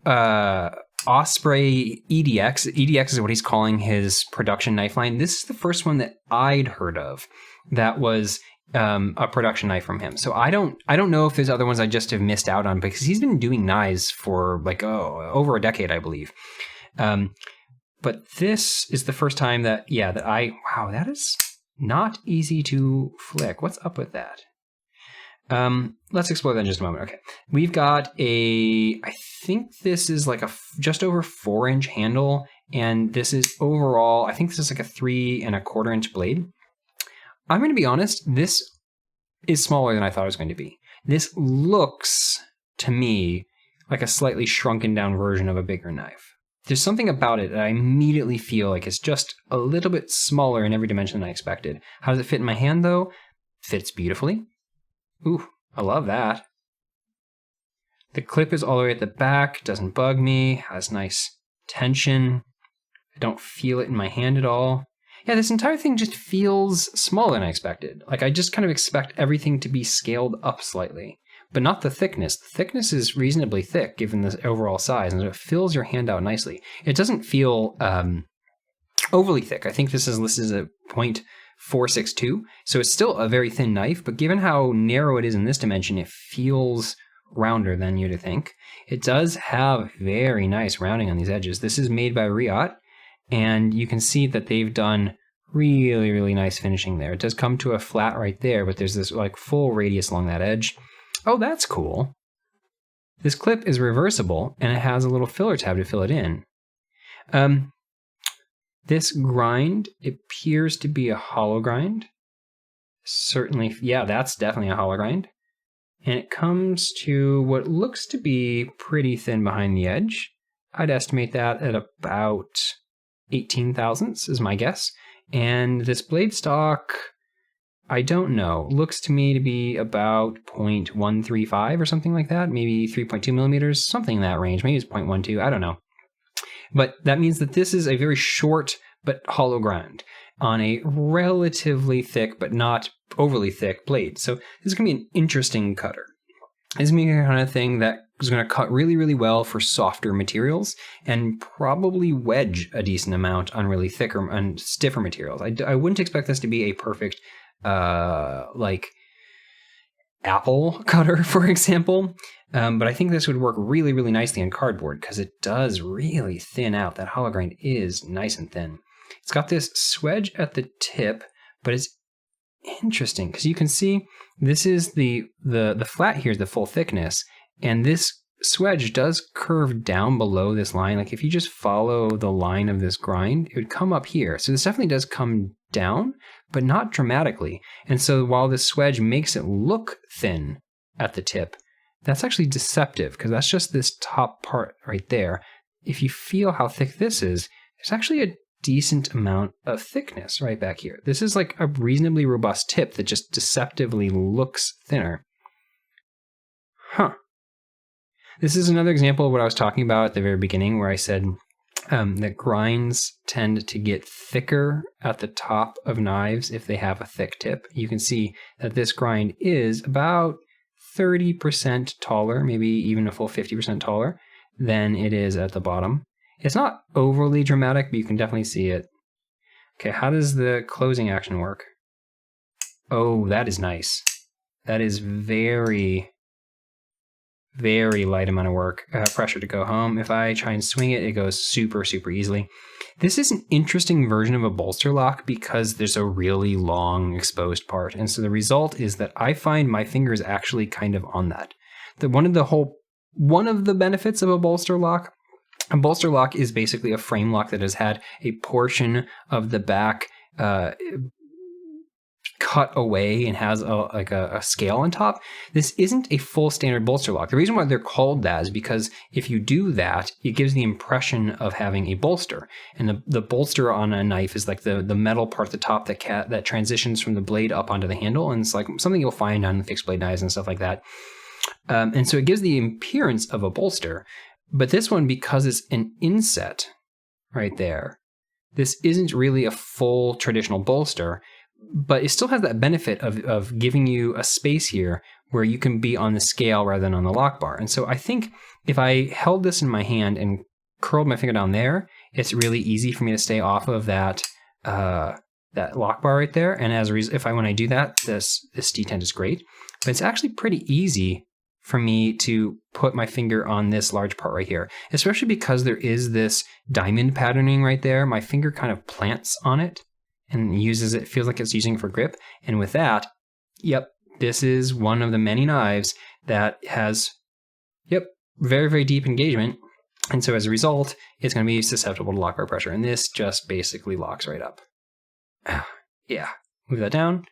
Osprey EDX is what he's calling his production knife line. This is the first one that I'd heard of that was a production knife from him. So I don't know if there's other ones I just have missed out on because he's been doing knives for like, over a decade, I believe. But this is the first time that wow, that is not easy to flick. What's up with that? Let's explore that in just a moment. Okay. We've got I think this is like a just over 4-inch handle. And this is overall, I think this is like a 3 1/4 inch blade. I'm going to be honest, this is smaller than I thought it was going to be. This looks, to me, like a slightly shrunken down version of a bigger knife. There's something about it that I immediately feel like it's just a little bit smaller in every dimension than I expected. How does it fit in my hand, though? Fits beautifully. Ooh, I love that. The clip is all the way at the back, doesn't bug me, has nice tension. I don't feel it in my hand at all. Yeah, this entire thing just feels smaller than I expected. Like, I just kind of expect everything to be scaled up slightly, but not the thickness. The thickness is reasonably thick given the overall size, and it fills your hand out nicely. It doesn't feel overly thick. I think this is a 0.462, so it's still a very thin knife, but given how narrow it is in this dimension, it feels rounder than you'd think. It does have very nice rounding on these edges. This is made by Riot. And you can see that they've done really, really nice finishing there. It does come to a flat right there, but there's this like full radius along that edge. Oh, that's cool. This clip is reversible and it has a little filler tab to fill it in. This grind appears to be a hollow grind. Certainly, yeah, that's definitely a hollow grind. And it comes to what looks to be pretty thin behind the edge. I'd estimate that at about 18 thousandths is my guess. And this blade stock, I don't know, looks to me to be about 0.135 or something like that, maybe 3.2 millimeters, something in that range. Maybe it's 0.12, I don't know. But that means that this is a very short but hollow grind on a relatively thick but not overly thick blade. So this is going to be an interesting cutter. This is going to be the kind of thing that is going to cut really, really well for softer materials and probably wedge a decent amount on really thicker and stiffer materials. I wouldn't expect this to be a perfect, like, apple cutter, for example. But I think this would work really, really nicely on cardboard because it does really thin out. That hollow grind is nice and thin. It's got this swedge at the tip, but it's interesting because you can see this is the flat here is the full thickness, and this swedge does curve down below this line. Like if you just follow the line of this grind, it would come up here. So this definitely does come down, but not dramatically. And so while this swedge makes it look thin at the tip, that's actually deceptive because that's just this top part right there. If you feel how thick this is, there's actually a decent amount of thickness right back here. This is like a reasonably robust tip that just deceptively looks thinner. Huh. This is another example of what I was talking about at the very beginning where I said that grinds tend to get thicker at the top of knives if they have a thick tip. You can see that this grind is about 30% taller, maybe even a full 50% taller than it is at the bottom. It's not overly dramatic, but you can definitely see it. Okay, how does the closing action work? Oh, that is nice. That is very, very light amount of work, pressure to go home. If I try and swing it, it goes super, super easily. This is an interesting version of a bolster lock because there's a really long exposed part. And so the result is that I find my fingers actually kind of on that. One of the benefits of a bolster lock is basically a frame lock that has had a portion of the back cut away and has a scale on top. This isn't a full standard bolster lock. The reason why they're called that is because if you do that, it gives the impression of having a bolster. And the bolster on a knife is like the metal part at the top that transitions from the blade up onto the handle. And it's like something you'll find on fixed blade knives and stuff like that. And so it gives the appearance of a bolster. But this one, because it's an inset right there, this isn't really a full traditional bolster, but it still has that benefit of giving you a space here where you can be on the scale rather than on the lock bar. And so I think if I held this in my hand and curled my finger down there, it's really easy for me to stay off of that lock bar right there. And as a result, when I do that, this detent is great. But it's actually pretty easy for me to put my finger on this large part right here, especially because there is this diamond patterning right there. My finger kind of plants on it and uses it, feels like it's using it for grip. And with that, yep, this is one of the many knives that has, very, very deep engagement. And so as a result, it's going to be susceptible to lock bar pressure. And this just basically locks right up. Yeah, move that down.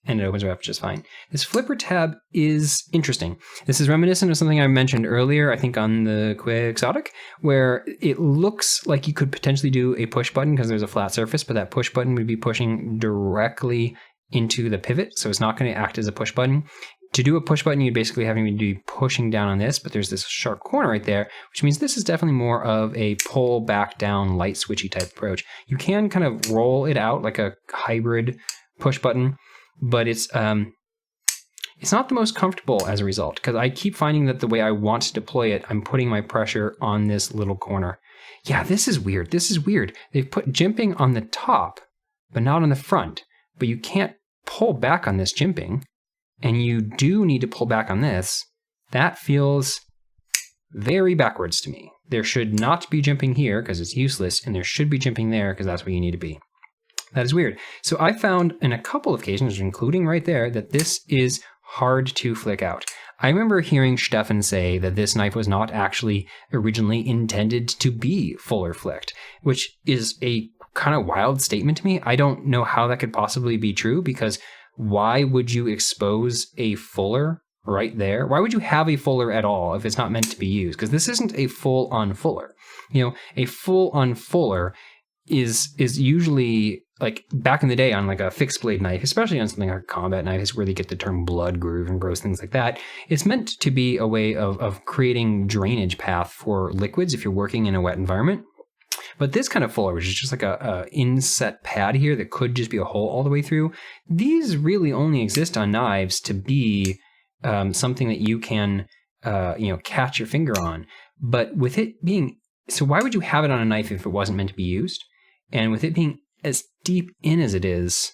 And it opens right up just fine. This flipper tab is interesting. This is reminiscent of something I mentioned earlier, I think on the Quixotic, where it looks like you could potentially do a push button because there's a flat surface, but that push button would be pushing directly into the pivot, so it's not going to act as a push button. To do a push button, you'd basically have to be pushing down on this, but there's this sharp corner right there, which means this is definitely more of a pull back down light switchy type approach. You can kind of roll it out like a hybrid push button, but it's not the most comfortable as a result, because I keep finding that the way I want to deploy it, I'm putting my pressure on this little corner. Yeah, this is weird. They've put jimping on the top, but not on the front. But you can't pull back on this jimping, and you do need to pull back on this. That feels very backwards to me. There should not be jimping here because it's useless, and there should be jimping there because that's where you need to be. That is weird. So I found in a couple of occasions, including right there, that this is hard to flick out. I remember hearing Stefan say that this knife was not actually originally intended to be fuller flicked, which is a kind of wild statement to me. I don't know how that could possibly be true, because why would you expose a fuller right there? Why would you have a fuller at all if it's not meant to be used? Because this isn't a full-on fuller. A full-on fuller is usually, like back in the day on like a fixed blade knife, especially on something like a combat knife, is where they get the term blood groove and gross things like that. It's meant to be a way of creating drainage path for liquids if you're working in a wet environment. But this kind of fuller, which is just like a inset pad here that could just be a hole all the way through, these really only exist on knives to be something that you can catch your finger on. But with it being, so why would you have it on a knife if it wasn't meant to be used? And with it being as deep in as it is,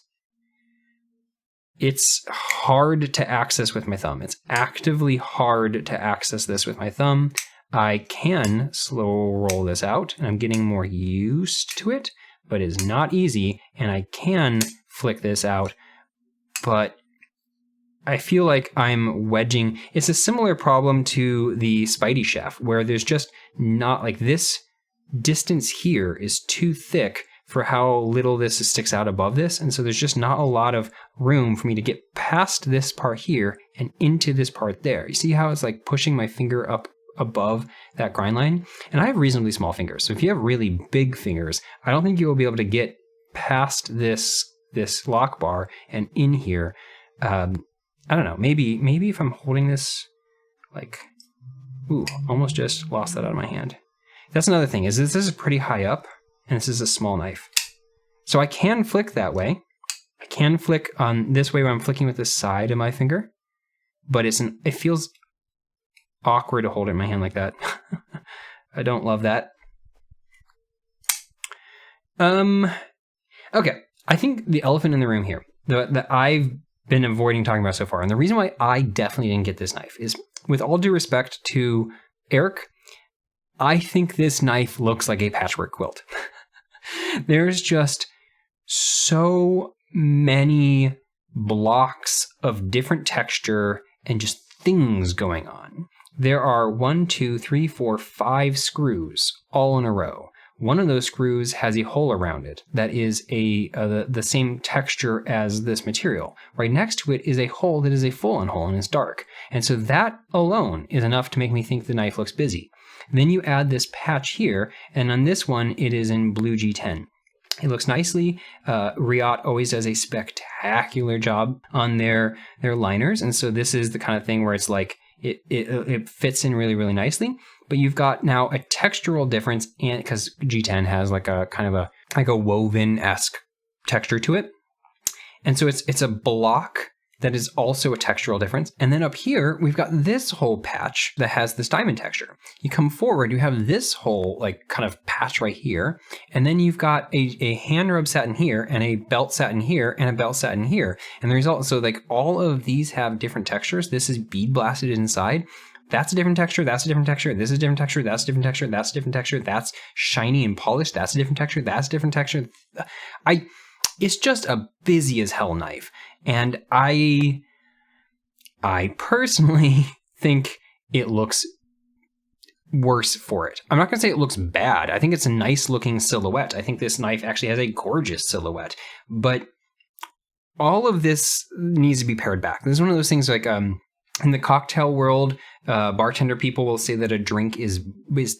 it's hard to access with my thumb. It's actively hard to access this with my thumb. I can slow roll this out, and I'm getting more used to it, but it's not easy, and I can flick this out, but I feel like I'm wedging. It's a similar problem to the Spydie shaft, where there's just not, like, this distance here is too thick for how little this sticks out above this. And so there's just not a lot of room for me to get past this part here and into this part there. You see how it's like pushing my finger up above that grind line? And I have reasonably small fingers. So if you have really big fingers, I don't think you will be able to get past this lock bar and in here. I don't know, maybe if I'm holding this like, ooh, almost just lost that out of my hand. That's another thing, is this is pretty high up and this is a small knife. So I can flick that way. I can flick on this way where I'm flicking with the side of my finger, but it feels awkward to hold it in my hand like that. I don't love that. Okay, I think the elephant in the room here that I've been avoiding talking about so far, and the reason why I definitely didn't get this knife is, with all due respect to Eric, I think this knife looks like a patchwork quilt. There's just so many blocks of different texture and just things going on. There are 1, 2, 3, 4, 5 screws all in a row. One of those screws has a hole around it that is the same texture as this material. Right next to it is a hole that is a full-on hole and it's dark. And so that alone is enough to make me think the knife looks busy. Then you add this patch here, and on this one, it is in blue G10. It looks nicely. Riot always does a spectacular job on their liners, and so this is the kind of thing where it's like, it fits in really, really nicely. But you've got now a textural difference, and because G10 has like a kind of a woven-esque texture to it. And so it's a block that is also a textural difference. And then up here, we've got this whole patch that has this diamond texture. You come forward, you have this whole like kind of patch right here. And then you've got a hand rub satin here and a belt satin here and a belt satin here. And the result, so like all of these have different textures. This is bead blasted inside. That's a different texture, that's a different texture, this is a different texture, that's a different texture, that's a different texture, that's shiny and polished, that's a different texture, that's a different texture. It's just a busy as hell knife. And I personally think it looks worse for it. I'm not gonna say it looks bad. I think it's a nice looking silhouette. I think this knife actually has a gorgeous silhouette, but all of this needs to be pared back. This is one of those things like, in the cocktail world, bartender people will say that a drink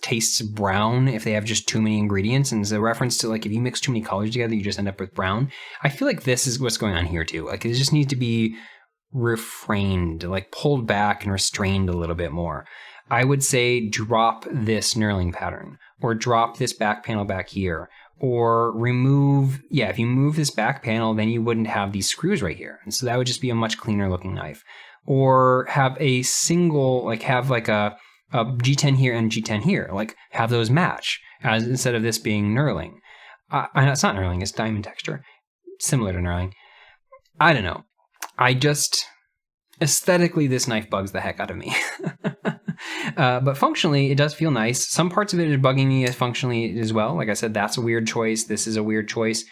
tastes brown if they have just too many ingredients. And it's a reference to like, if you mix too many colors together, you just end up with brown. I feel like this is what's going on here too. Like it just needs to be refrained, like pulled back and restrained a little bit more. I would say drop this knurling pattern, or drop this back panel back here, or remove, if you move this back panel, then you wouldn't have these screws right here. And so that would just be a much cleaner looking knife. Or have a single, like have like a G10 here and G10 here, like have those match as instead of this being knurling. It's not knurling, it's diamond texture, similar to knurling. I don't know. Aesthetically, this knife bugs the heck out of me. But functionally, it does feel nice. Some parts of it are bugging me functionally as well. Like I said, that's a weird choice. This is a weird choice.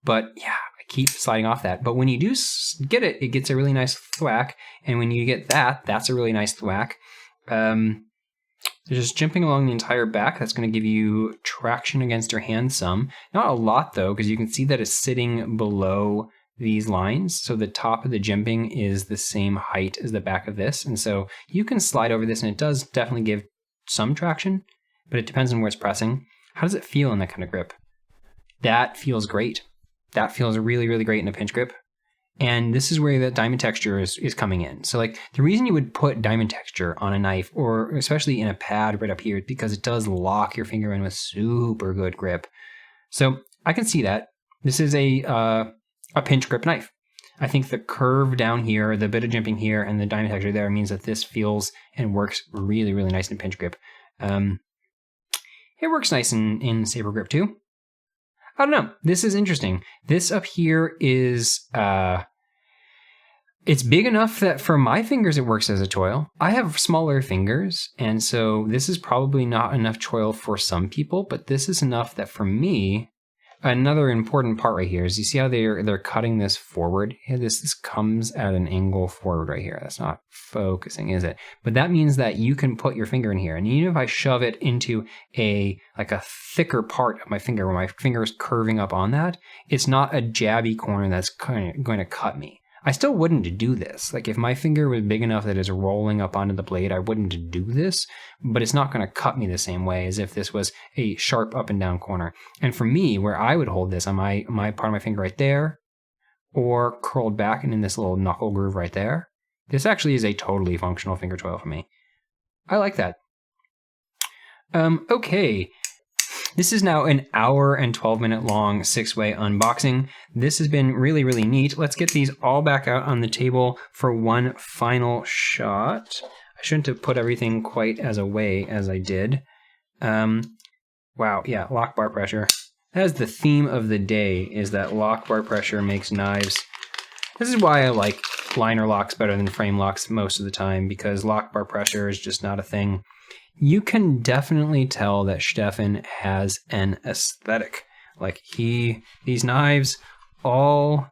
But yeah, I keep sliding off that. But when you do get it, it gets a really nice thwack. And when you get that, that's a really nice thwack. Just jumping along the entire back, that's going to give you traction against your hand some. Not a lot though, because you can see that it's sitting below these lines. So the top of the jimping is the same height as the back of this. And so you can slide over this and it does definitely give some traction, but it depends on where it's pressing. How does it feel in that kind of grip? That feels great. That feels really, really great in a pinch grip. And this is where that diamond texture is coming in. So like the reason you would put diamond texture on a knife, or especially in a pad right up here, is because it does lock your finger in with super good grip. So I can see that. This is a pinch grip knife. I think the curve down here, the bit of jimping here, and the diamond texture there means that this feels and works really, really nice in pinch grip. It works nice in saber grip too. I don't know. This is interesting. This up here is, it's big enough that for my fingers it works as a choil. I have smaller fingers, and so this is probably not enough choil for some people, but this is enough that for me, another important part right here is you see how they're cutting this forward. Yeah, this comes at an angle forward right here. That's not focusing, is it? But that means that you can put your finger in here, and even if I shove it into a thicker part of my finger where my finger is curving up on that, it's not a jabby corner that's going to cut me. I still wouldn't do this. Like if my finger was big enough that it's rolling up onto the blade, I wouldn't do this, but it's not going to cut me the same way as if this was a sharp up and down corner. And for me, where I would hold this on my part of my finger right there, or curled back and in this little knuckle groove right there, this actually is a totally functional finger toil for me. I like that. Okay. This is now an hour and 12-minute long 6-way unboxing. This has been really, really neat. Let's get these all back out on the table for one final shot. I shouldn't have put everything quite as away as I did. Wow, yeah, lock bar pressure. That is the theme of the day, is that lock bar pressure makes knives. This is why I like liner locks better than frame locks most of the time, because lock bar pressure is just not a thing. You can definitely tell that Stefan has an aesthetic. Like these knives all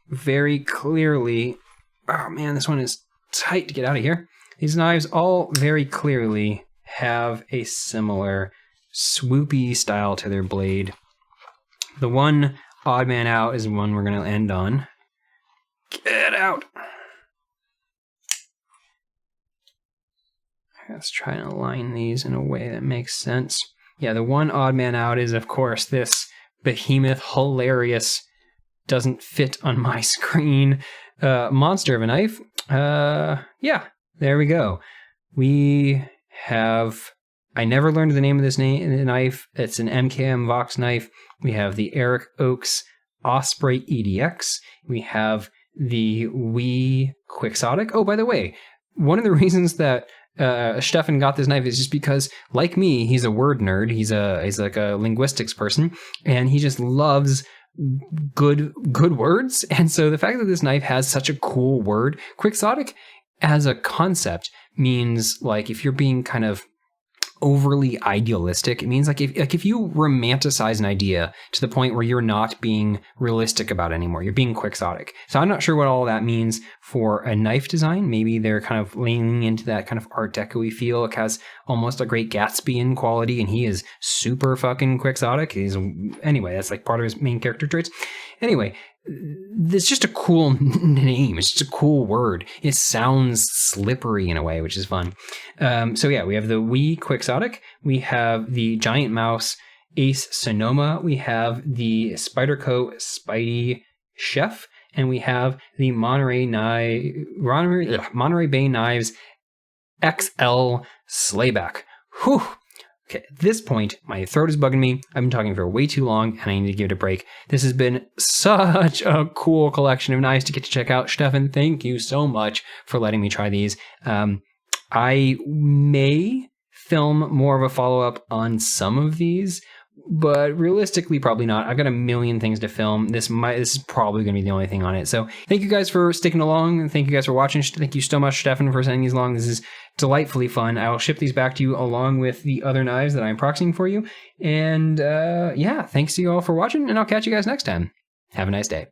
very clearly, oh man, this one is tight to get out of here. These knives all very clearly have a similar swoopy style to their blade. The one odd man out is the one we're going to end on. Get out. Let's try and align these in a way that makes sense. Yeah, the one odd man out is, of course, this behemoth, hilarious, doesn't fit on my screen monster of a knife. Yeah, there we go. We have, I never learned the name of this knife. It's an MKM Vox knife. We have the Eric Ochs Osprey EDX. We have the Quixotic. Oh, by the way, one of the reasons that Stefan got this knife is just because, like me, he's a word nerd. He's like a linguistics person, and he just loves good words. And so the fact that this knife has such a cool word, Quixotic, as a concept means, like, if you're being kind of overly idealistic, it means like if you romanticize an idea to the point where you're not being realistic about it anymore, you're being quixotic. So I'm not sure what all that means for a knife design. Maybe they're kind of leaning into that kind of Art Deco-y feel. It has almost a Great Gatsby-in quality, and he is super fucking quixotic. Anyway, that's like part of his main character traits. Anyway, it's just a cool name. It's just a cool word. It sounds slippery in a way, which is fun. So yeah, we have the Quixotic. We have the Giant Mouse Ace Senoma. We have the Spyderco Spydie Chef. And we have the Monterey Bay Knives XL Slayback. Whew. Okay, at this point, my throat is bugging me. I've been talking for way too long, and I need to give it a break. This has been such a cool collection of knives to get to check out. Stefan, thank you so much for letting me try these. I may film more of a follow-up on some of these, but realistically, probably not. I've got a million things to film. This is probably going to be the only thing on it. So thank you guys for sticking along, and thank you guys for watching. Thank you so much, Stefan, for sending these along. This is delightfully fun. I will ship these back to you along with the other knives that I'm proxying for you. And yeah, thanks to you all for watching, and I'll catch you guys next time. Have a nice day.